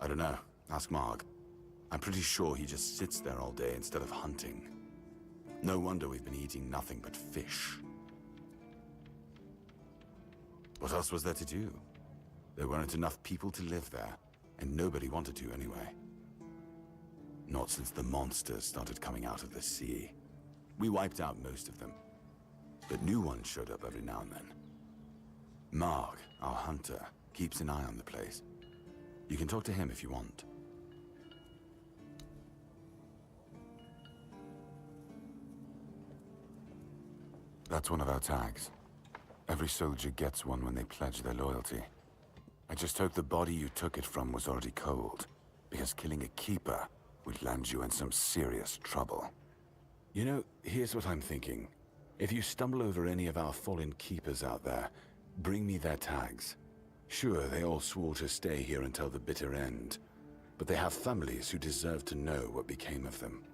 I don't know. Ask Marg. I'm pretty sure he just sits there all day instead of hunting. No wonder we've been eating nothing but fish. What else was there to do? There weren't enough people to live there, and nobody wanted to anyway. Not since the monsters started coming out of the sea. We wiped out most of them, but new ones showed up every now and then. Marg, our hunter, keeps an eye on the place. You can talk to him if you want. That's one of our tags. Every soldier gets one when they pledge their loyalty. I just hope the body you took it from was already cold, because killing a keeper would land you in some serious trouble. You know, here's what I'm thinking. If you stumble over any of our fallen keepers out there, bring me their tags. Sure, they all swore to stay here until the bitter end, but they have families who deserve to know what became of them.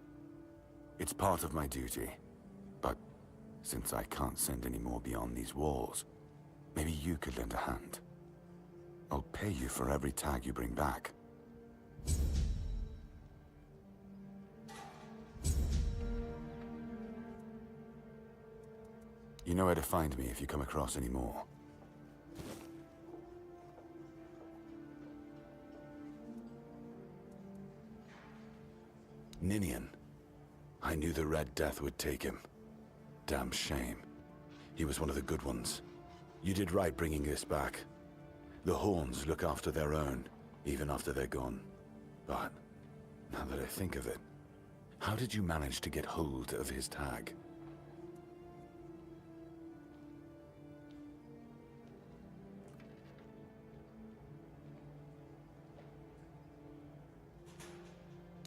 It's part of my duty, but since I can't send any more beyond these walls, maybe you could lend a hand. I'll pay you for every tag you bring back. You know where to find me if you come across any more. Ninian. I knew the Red Death would take him. Damn shame. He was one of the good ones. You did right bringing this back. The Horns look after their own, even after they're gone. But, now that I think of it, how did you manage to get hold of his tag?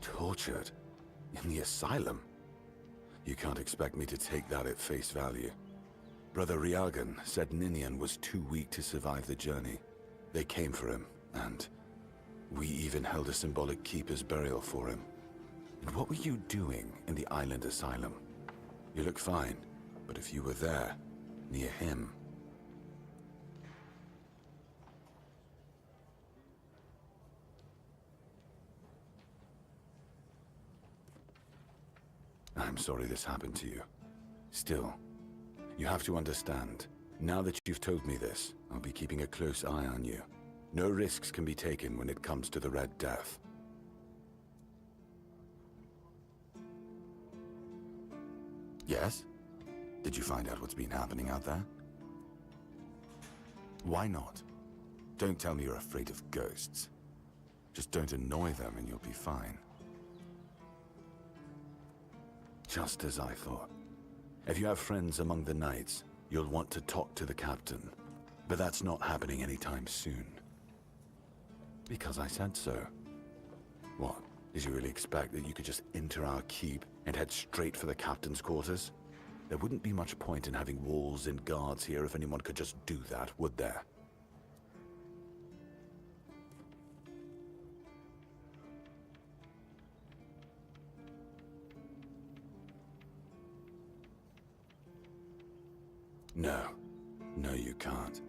Tortured? In the asylum? You can't expect me to take that at face value. Brother Riagan said Ninian was too weak to survive the journey. They came for him, and we even held a symbolic keeper's burial for him. And what were you doing in the island asylum? You look fine, but if you were there, near him... I'm sorry this happened to you. Still, you have to understand, now that you've told me this, I'll be keeping a close eye on you. No risks can be taken when it comes to the Red Death. Yes? Did you find out what's been happening out there? Why not? Don't tell me you're afraid of ghosts. Just don't annoy them and you'll be fine. Just as I thought. If you have friends among the knights, you'll want to talk to the captain. But that's not happening anytime soon. Because I said so. What? Did you really expect that you could just enter our keep and head straight for the captain's quarters? There wouldn't be much point in having walls and guards here if anyone could just do that, would there? No. No, you can't.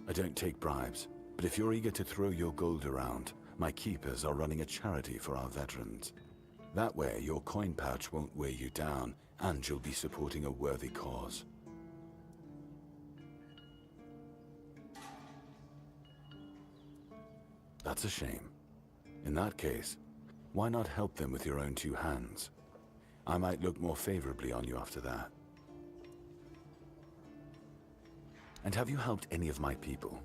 I don't take bribes, but if you're eager to throw your gold around, my keepers are running a charity for our veterans. That way, your coin pouch won't weigh you down, and you'll be supporting a worthy cause. That's a shame. In that case, why not help them with your own two hands? I might look more favorably on you after that. And have you helped any of my people?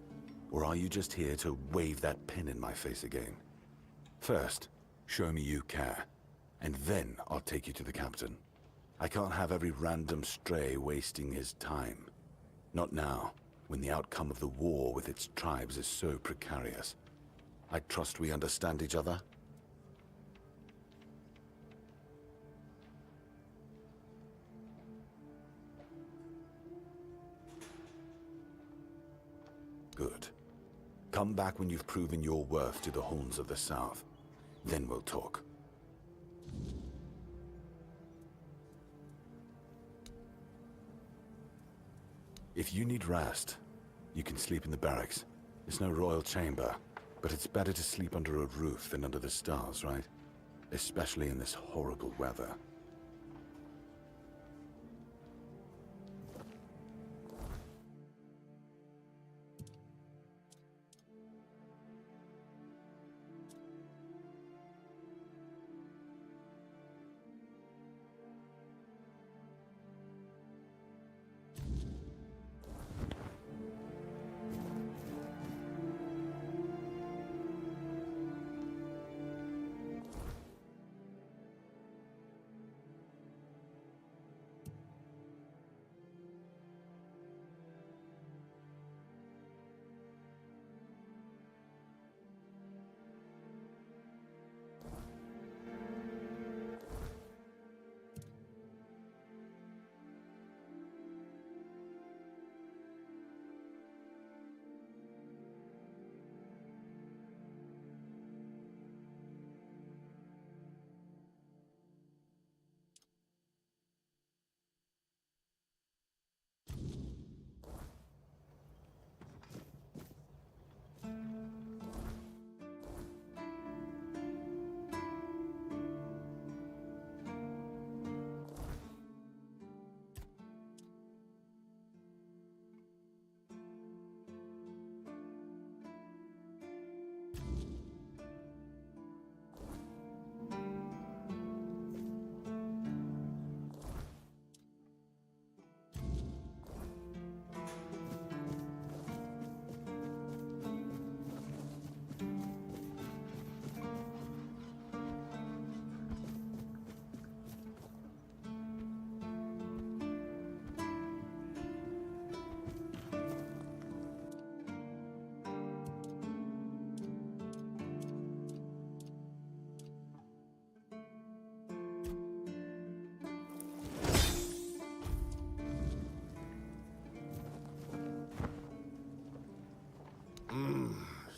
Or are you just here to wave that pin in my face again? First, show me you care, and then I'll take you to the captain. I can't have every random stray wasting his time. Not now, when the outcome of the war with its tribes is so precarious. I trust we understand each other? Good. Come back when you've proven your worth to the Horns of the South. Then we'll talk. If you need rest, you can sleep in the barracks. It's no royal chamber, but it's better to sleep under a roof than under the stars, right? Especially in this horrible weather.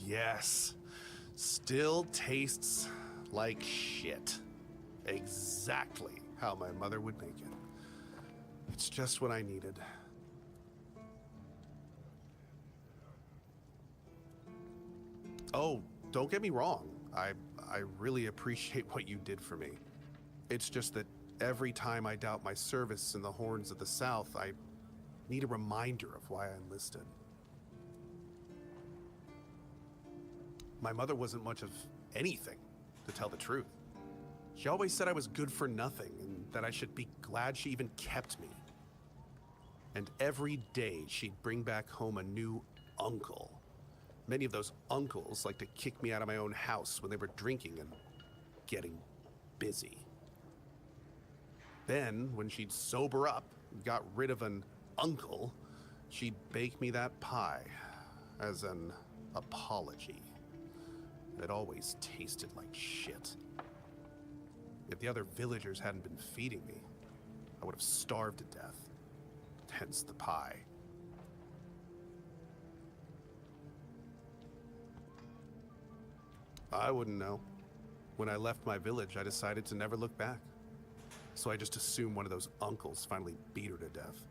yes. Still tastes like shit. Exactly how my mother would make it. It's just what I needed. Oh, don't get me wrong. I really appreciate what you did for me. It's just that every time I doubt my service in the Horns of the South, I need a reminder of why I enlisted. My mother wasn't much of anything, to tell the truth. She always said I was good for nothing and that I should be glad she even kept me. And every day she'd bring back home a new uncle. Many of those uncles like to kick me out of my own house when they were drinking and getting busy. Then, when she'd sober up and got rid of an uncle, she'd bake me that pie as an apology. It always tasted like shit. If the other villagers hadn't been feeding me, I would have starved to death. Hence the pie. I wouldn't know. When I left my village, I decided to never look back. So I just assumed one of those uncles finally beat her to death.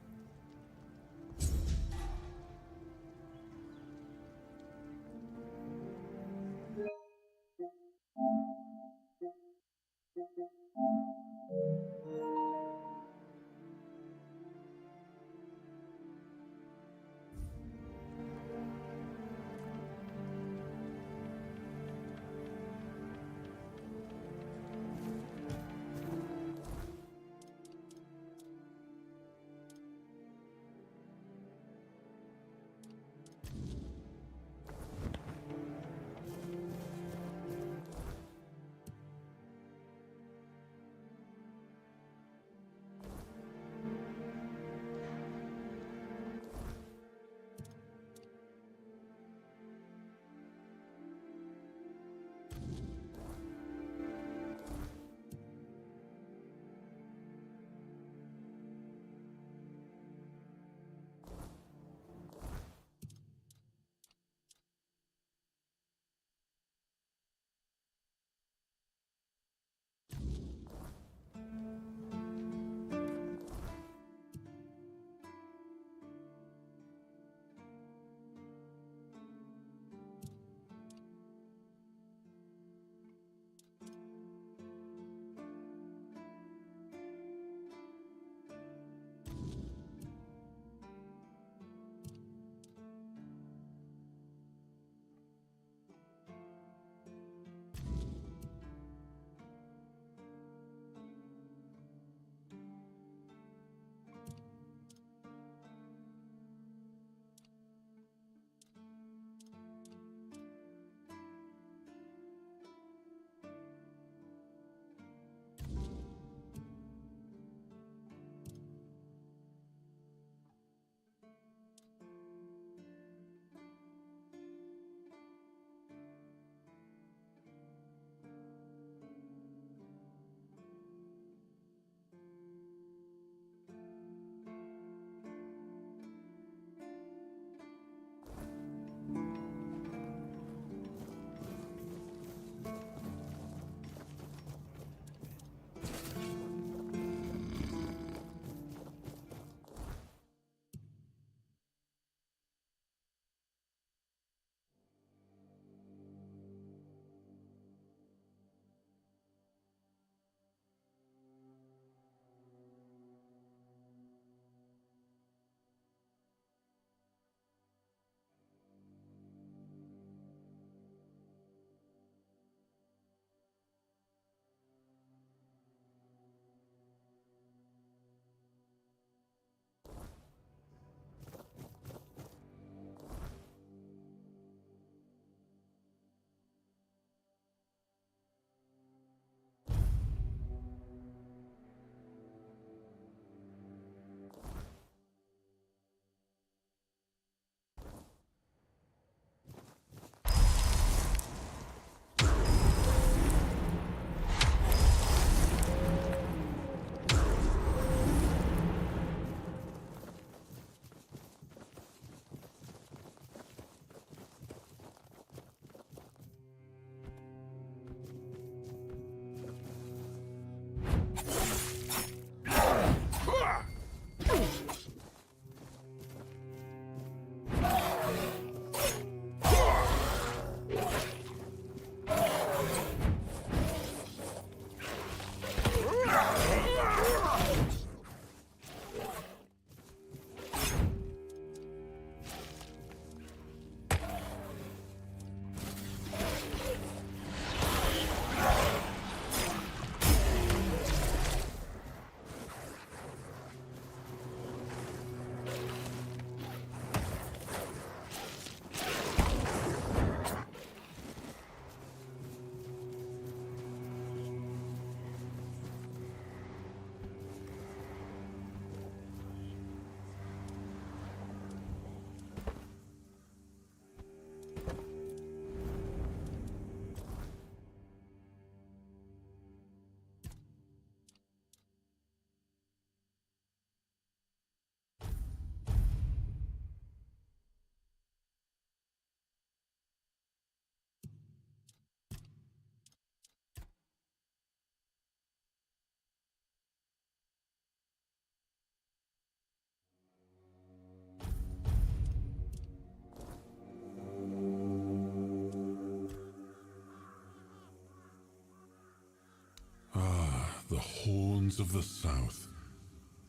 the horns of the south,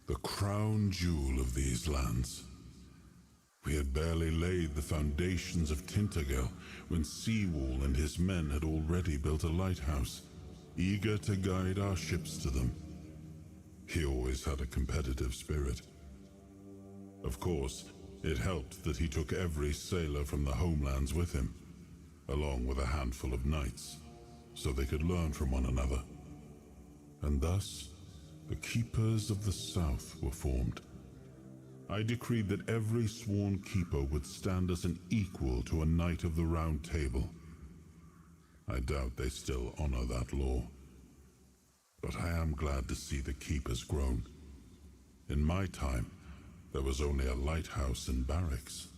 the crown jewel of these lands. We had barely laid the foundations of Tainted Grail when Seawall and his men had already built a lighthouse, eager to guide our ships to them. He always had a competitive spirit. Of course, it helped that he took every sailor from the homelands with him, along with a handful of knights, so they could learn from one another. And thus, the Keepers of the South were formed. I decreed that every sworn keeper would stand as an equal to a Knight of the Round Table. I doubt they still honor that law. But I am glad to see the keepers grown. In my time, there was only a lighthouse and barracks.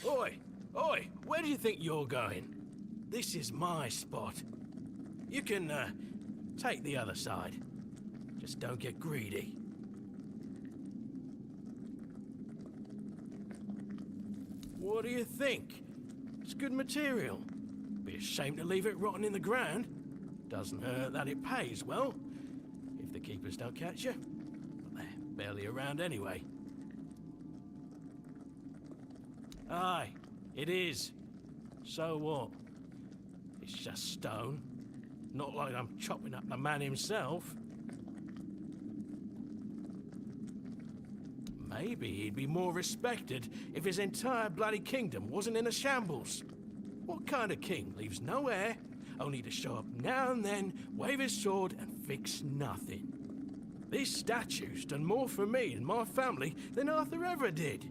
Oi! Oi! Where do you think you're going? This is my spot. You can, take the other side. Just don't get greedy. What do you think? It's good material. Be a shame to leave it rotting in the ground. Doesn't hurt that it pays well. If the keepers don't catch you. But they're barely around anyway. Aye, it is. So what? It's just stone. Not like I'm chopping up the man himself. Maybe he'd be more respected if his entire bloody kingdom wasn't in a shambles. What kind of king leaves no heir, only to show up now and then, wave his sword, and fix nothing? This statue's done more for me and my family than Arthur ever did.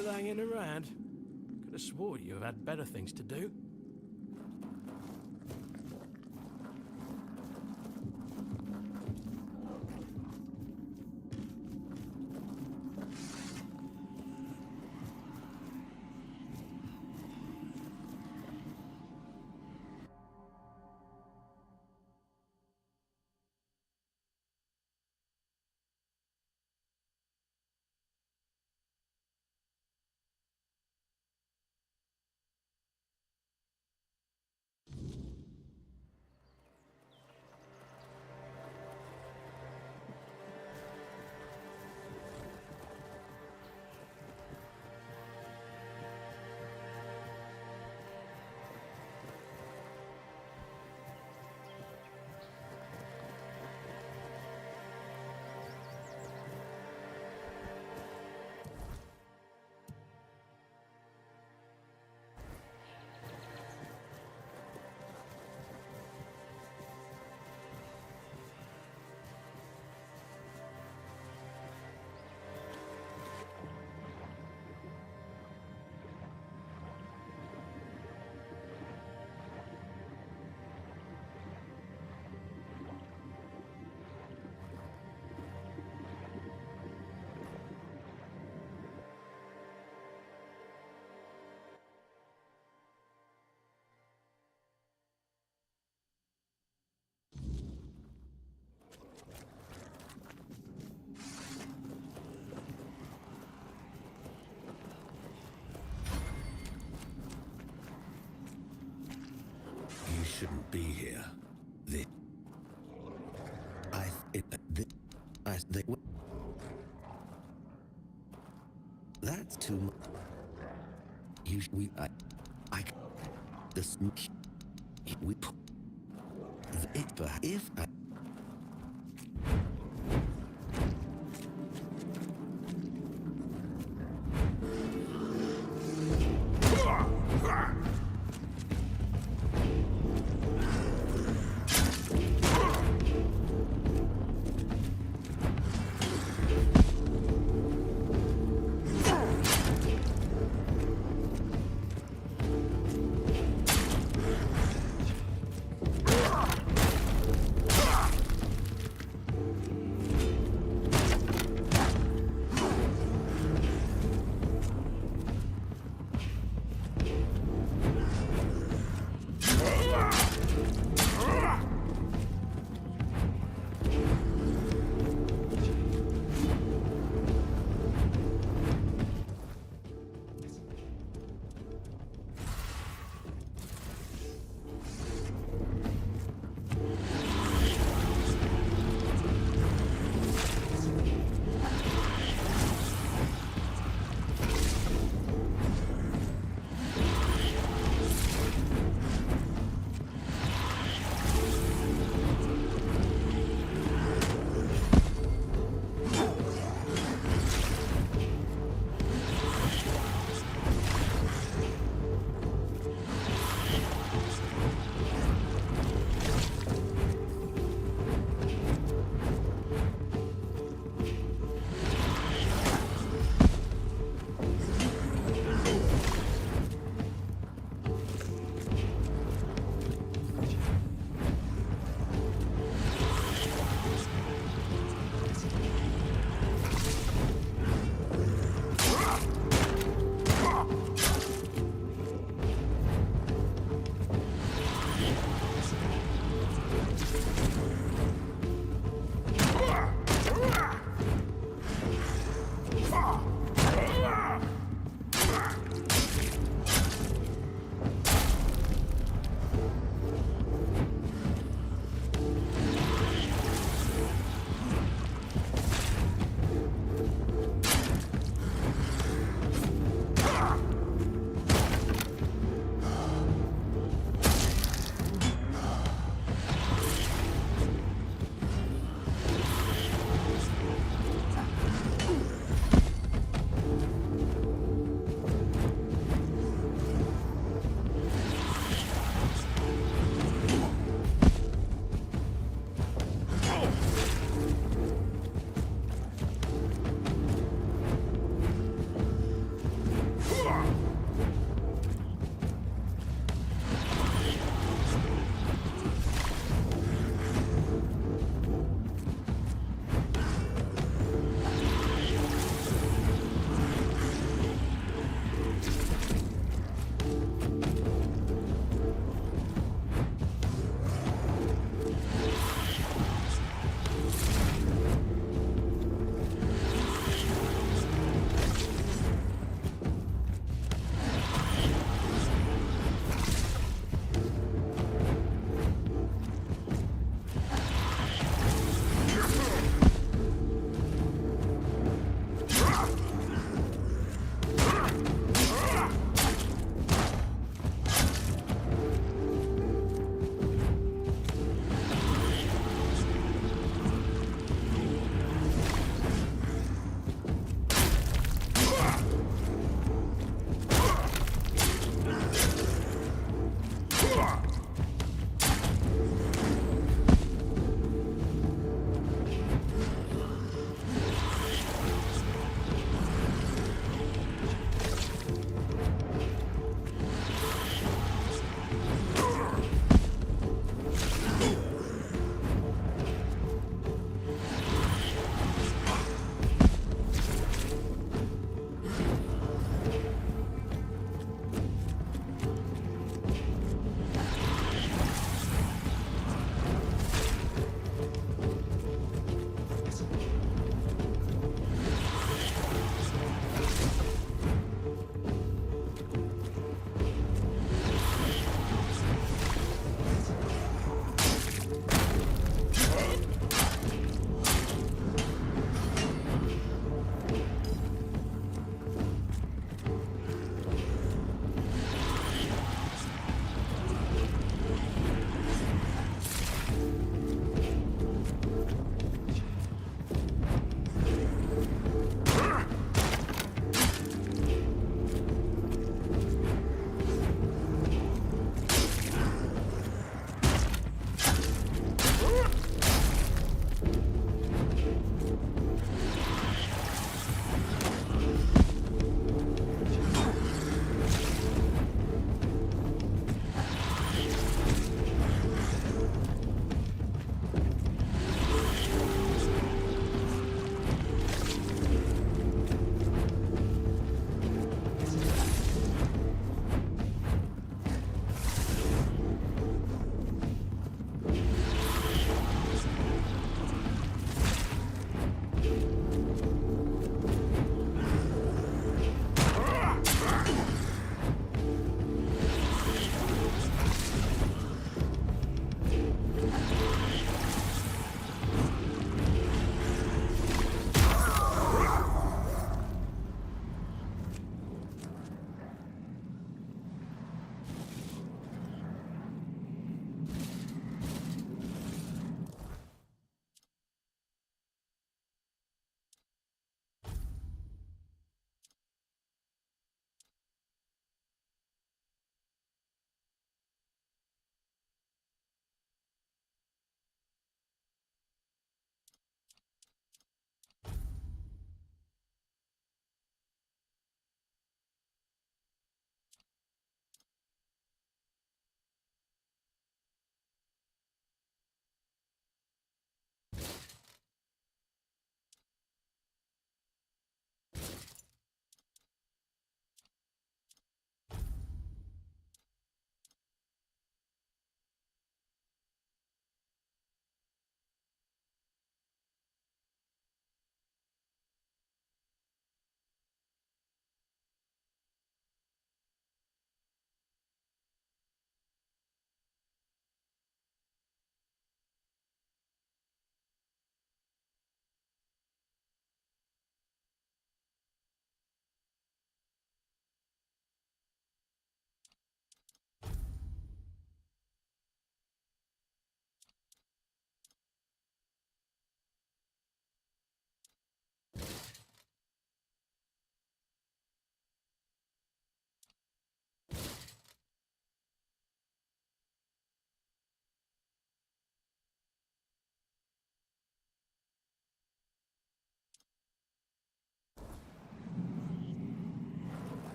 still hanging around? Could have swore you have had better things to do. You shouldn't be here. That's too much. If I...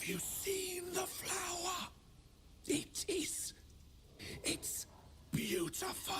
Have you seen the flower? It's beautiful.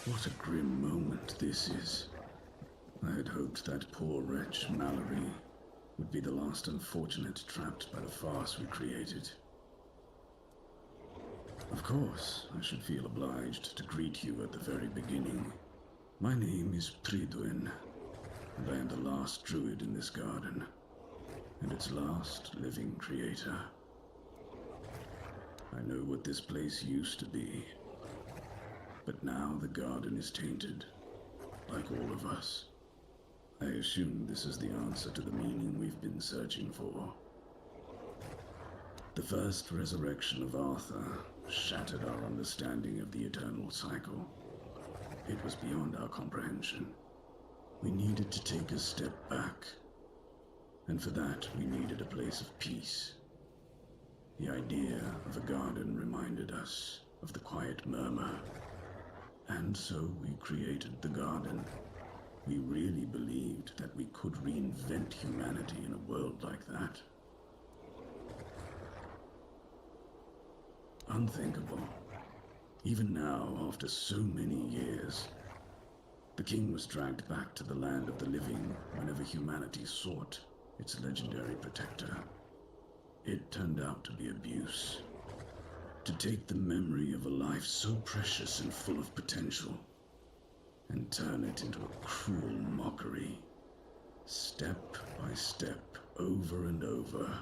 What a grim moment this is. I had hoped that poor wretch, Mallory, would be the last unfortunate trapped by the farce we created. Of course, I should feel obliged to greet you at the very beginning. My name is Pridwen, and I am the last druid in this garden, and its last living creator. I know what this place used to be, but now the garden is tainted, like all of us. I assume this is the answer to the meaning we've been searching for. The first resurrection of Arthur shattered our understanding of the eternal cycle. It was beyond our comprehension. We needed to take a step back, and for that we needed a place of peace. The idea of a garden reminded us of the quiet murmur, and so we created the garden. We really believed that we could reinvent humanity in a world like that. Unthinkable. Even now, after so many years, the king was dragged back to the land of the living whenever humanity sought its legendary protector. It turned out to be abuse. To take the memory of a life so precious and full of potential and turn it into a cruel mockery, step by step, over and over,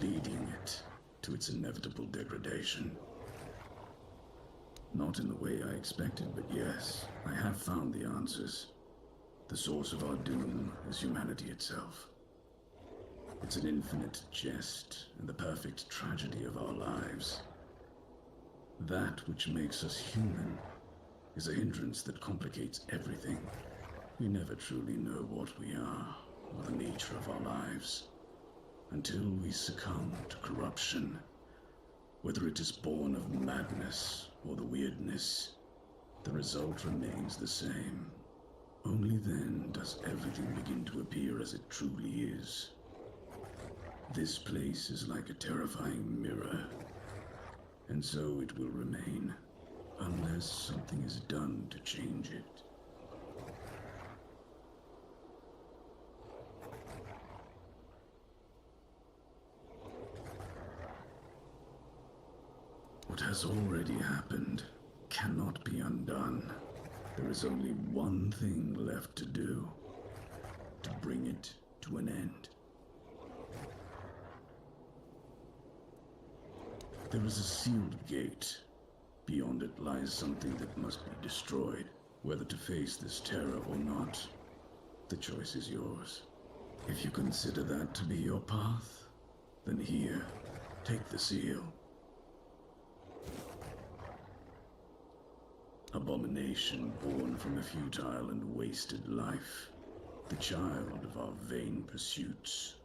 leading it to its inevitable degradation. Not in the way I expected, but yes, I have found the answers. The source of our doom is humanity itself. It's an infinite jest and the perfect tragedy of our lives. That which makes us human is a hindrance that complicates everything. We never truly know what we are or the nature of our lives until we succumb to corruption, whether it is born of madness or the weirdness. The result remains the same. Only then does everything begin to appear as it truly is. This place is like a terrifying mirror, and so it will remain, unless something is done to change it. What has already happened cannot be undone. There is only one thing left to do, to bring it to an end. There is a sealed gate. Beyond it lies something that must be destroyed. Whether to face this terror or not, the choice is yours. If you consider that to be your path, then here, take the seal. Abomination born from a futile and wasted life, the child of our vain pursuits.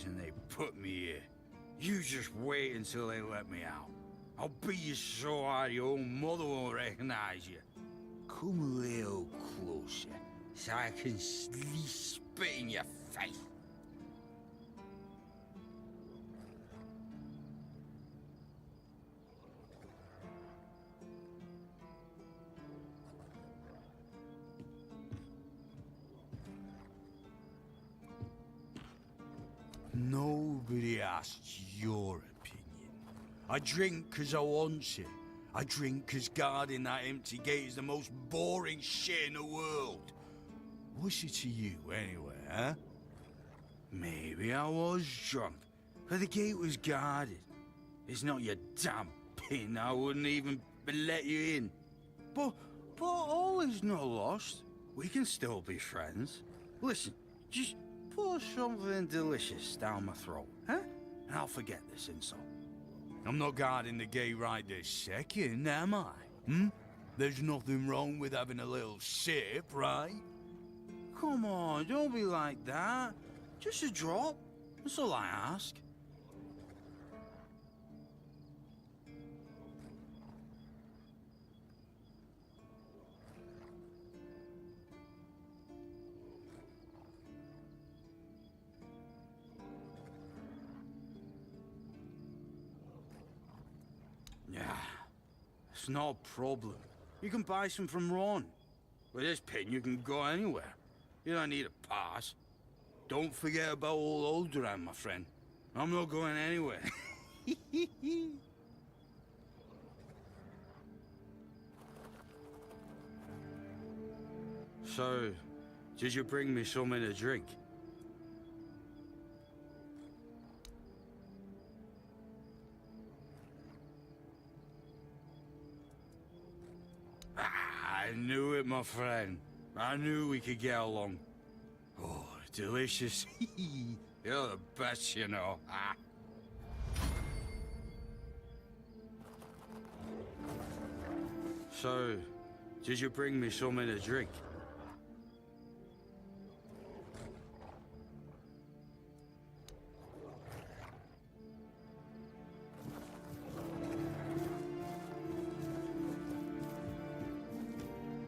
reason they put me here. You just wait until they let me out. I'll beat you so hard your own mother won't recognize you. Come a little closer, so I can at least spit in your face. Nobody asked your opinion. I drink 'cause I want to. I drink 'cause guarding that empty gate is the most boring shit in the world. What's it to you, anyway, huh? Maybe I was drunk, but the gate was guarded. It's not your damn pin, I wouldn't even let you in. But all is not lost. We can still be friends. Listen, just pour something delicious down my throat, huh? And I'll forget this insult. I'm not guarding the gate right this second, am I? There's nothing wrong with having a little sip, right? Come on, don't be like that. Just a drop. That's all I ask. Yeah, it's no problem. You can buy some from Ron. With this pin, you can go anywhere. You don't need a pass. Don't forget about old Alderaan, my friend. I'm not going anywhere. So, did you bring me something to drink? I knew it, my friend. I knew we could get along. Oh, delicious. You're the best, you know. So, did you bring me something to drink?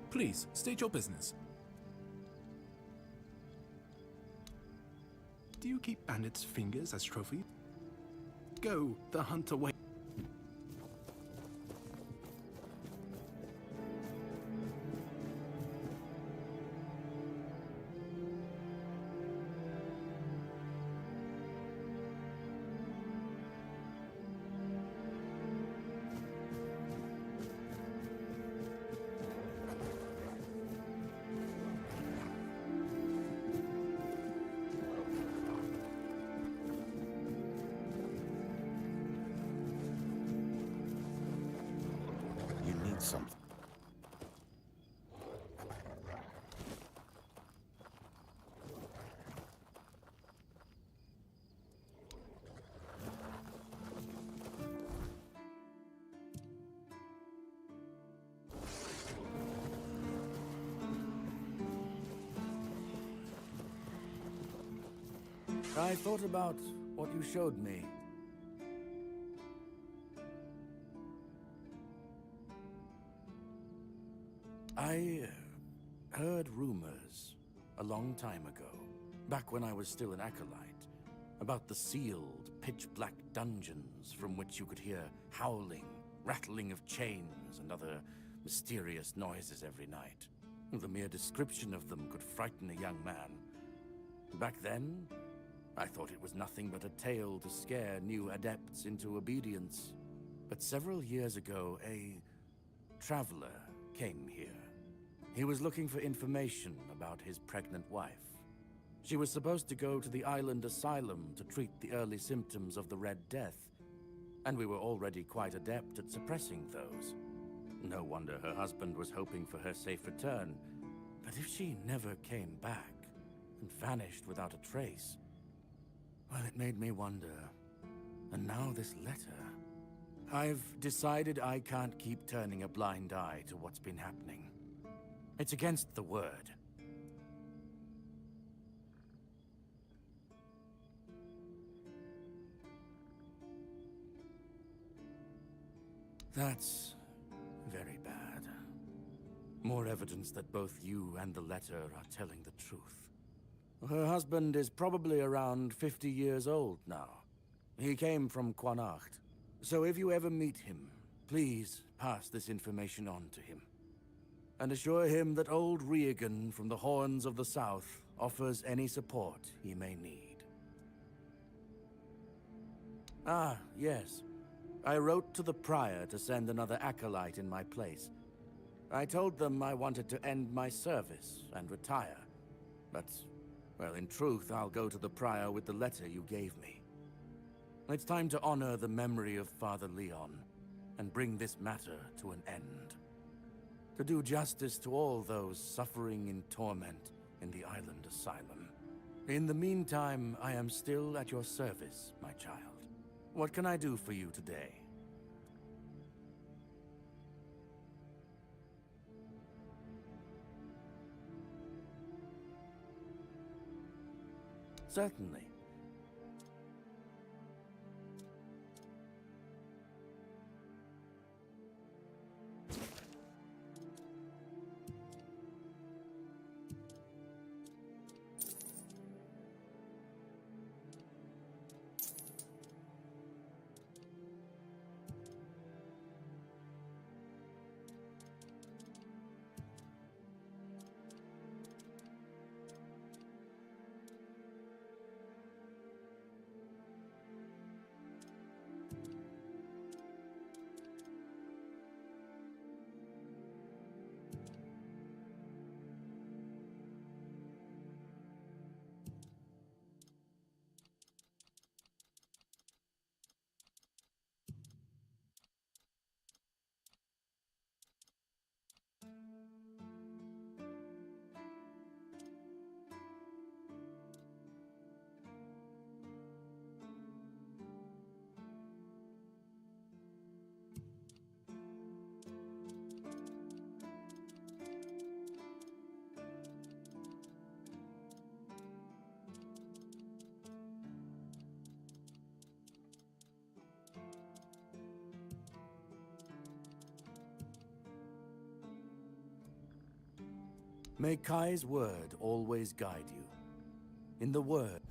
Please, state your business. Do you keep bandits' fingers as trophy? Go, the hunt away. Something. I thought about what you showed me. I heard rumors a long time ago, back when I was still an acolyte, about the sealed, pitch-black dungeons from which you could hear howling, rattling of chains, and other mysterious noises every night. The mere description of them could frighten a young man. Back then, I thought it was nothing but a tale to scare new adepts into obedience. But several years ago, a traveler came here. He was looking for information about his pregnant wife. She was supposed to go to the island asylum to treat the early symptoms of the Red Death, and we were already quite adept at suppressing those. No wonder her husband was hoping for her safe return. But if she never came back and vanished without a trace, well, it made me wonder. And now this letter. I've decided I can't keep turning a blind eye to what's been happening. It's against the word. That's very bad. More evidence that both you and the letter are telling the truth. Her husband is probably around 50 years old now. He came from Quanacht. So if you ever meet him, please pass this information on to him. And assure him that old Regan from the Horns of the South offers any support he may need. Ah, yes. I wrote to the Prior to send another acolyte in my place. I told them I wanted to end my service and retire. But, well, in truth, I'll go to the Prior with the letter you gave me. It's time to honor the memory of Father Leon and bring this matter to an end. To do justice to all those suffering in torment in the island asylum. In the meantime, I am still at your service, my child. What can I do for you today? Certainly. May Kai's word always guide you. In the word...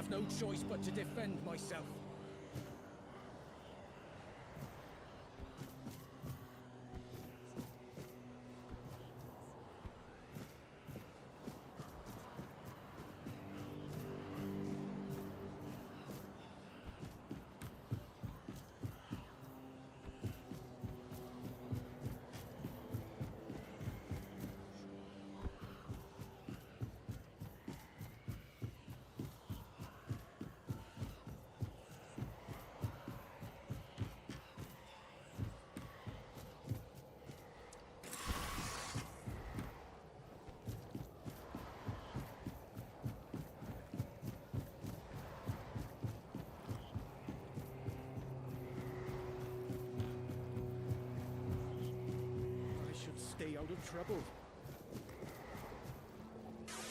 have no choice but to defend myself. Stay out of trouble.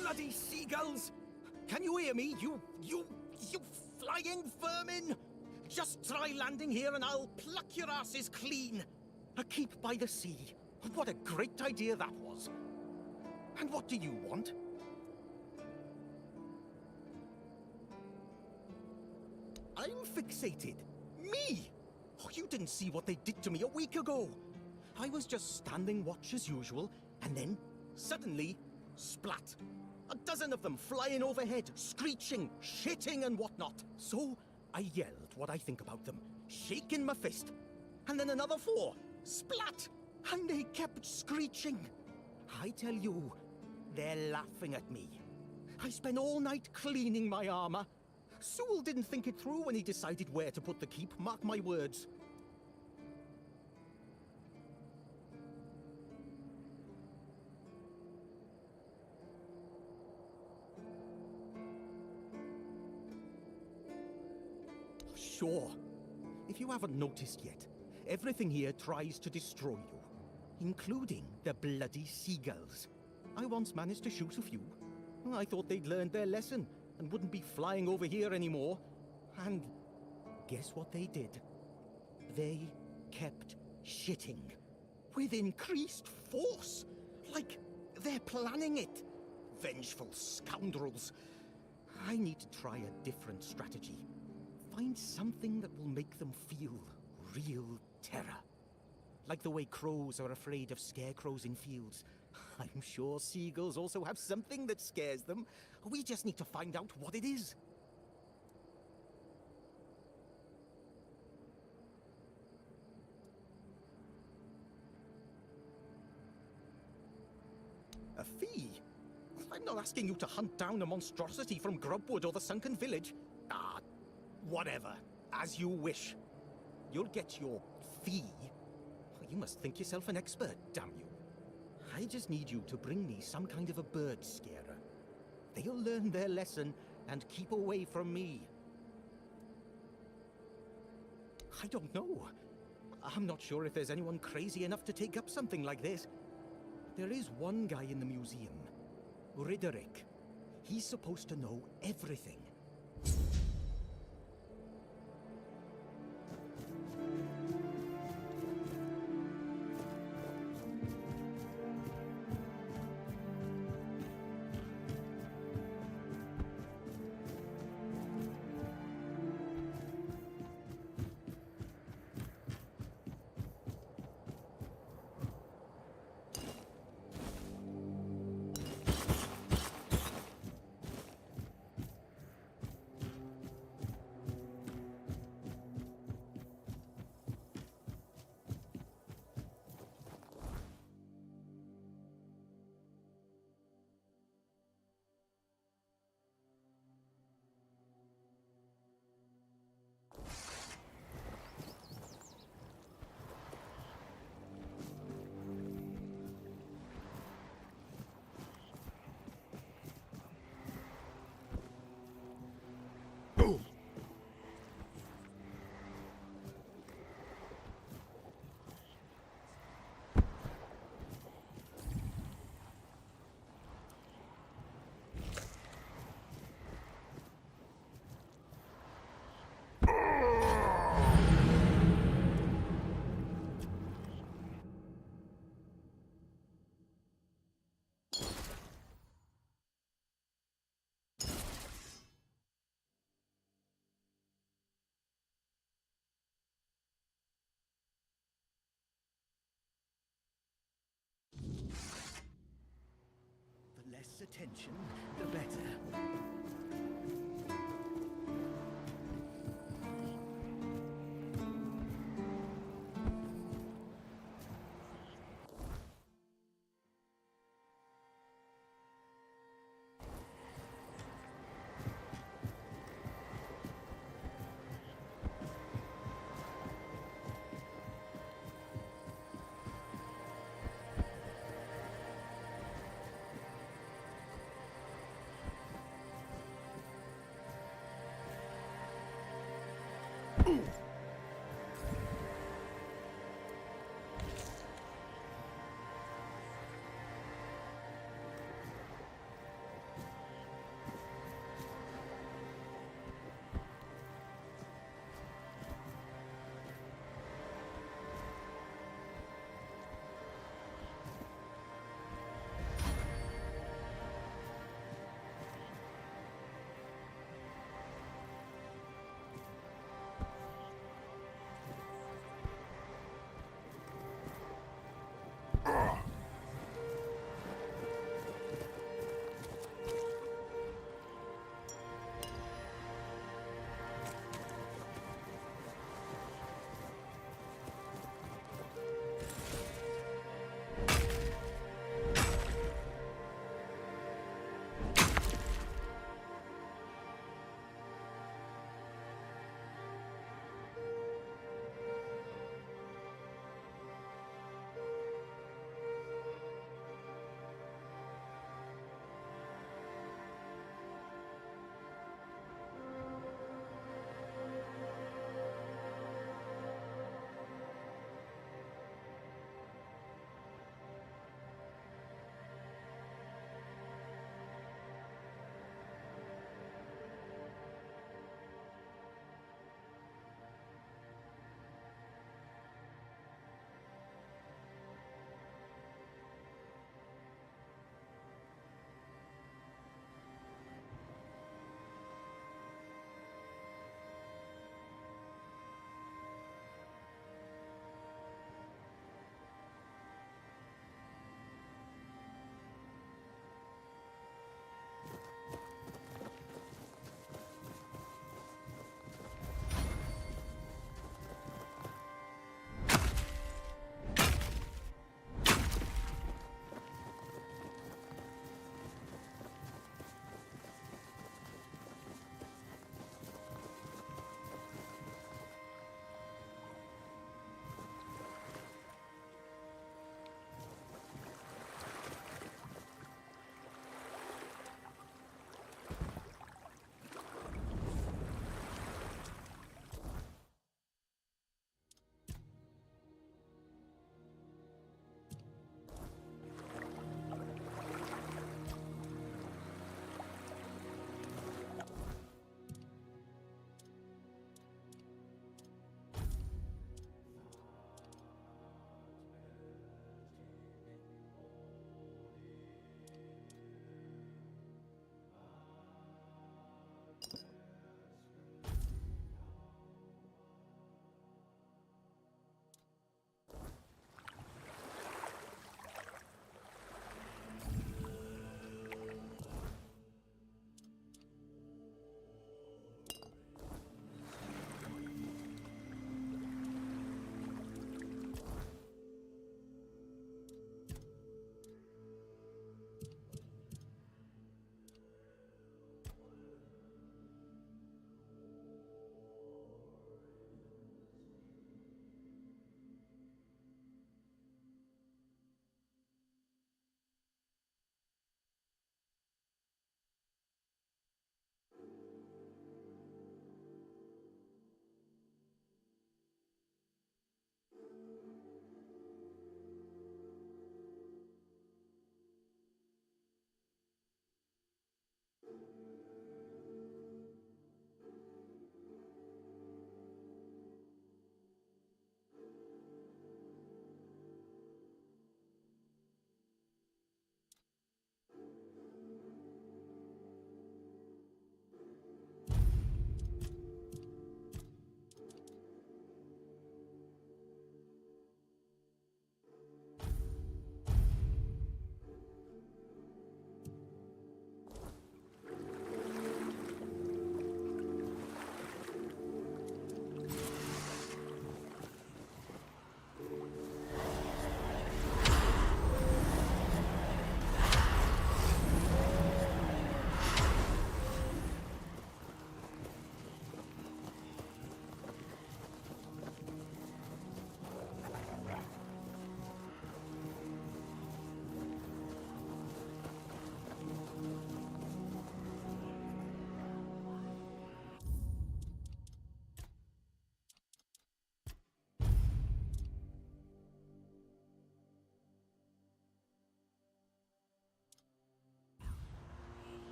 Bloody seagulls! Can you hear me? You flying vermin! Just try landing here and I'll pluck your asses clean. A keep by the sea. What a great idea that was. And what do you want? I'm fixated. Me! Oh, you didn't see what they did to me a week ago. I was just standing watch as usual, and then, suddenly, splat. A dozen of them flying overhead, screeching, shitting and whatnot. So, I yelled what I think about them, shaking my fist. And then another 4, splat! And they kept screeching. I tell you, they're laughing at me. I spent all night cleaning my armor. Sewell didn't think it through when he decided where to put the keep, mark my words. Sure. If you haven't noticed yet, everything here tries to destroy you, including the bloody seagulls. I once managed to shoot a few. I thought they'd learned their lesson and wouldn't be flying over here anymore. And guess what they did? They kept shitting. With increased force. Like they're planning it. Vengeful scoundrels. I need to try a different strategy. Find something that will make them feel real terror. Like the way crows are afraid of scarecrows in fields. I'm sure seagulls also have something that scares them. We just need to find out what it is. A fee? I'm not asking you to hunt down a monstrosity from Grubwood or the Sunken Village. Whatever. As you wish. You'll get your fee. You must think yourself an expert, damn you. I just need you to bring me some kind of a bird scarer. They'll learn their lesson and keep away from me. I don't know. I'm not sure if there's anyone crazy enough to take up something like this. There is one guy in the museum, Riderick. He's supposed to know everything. attention, the better. Ooh.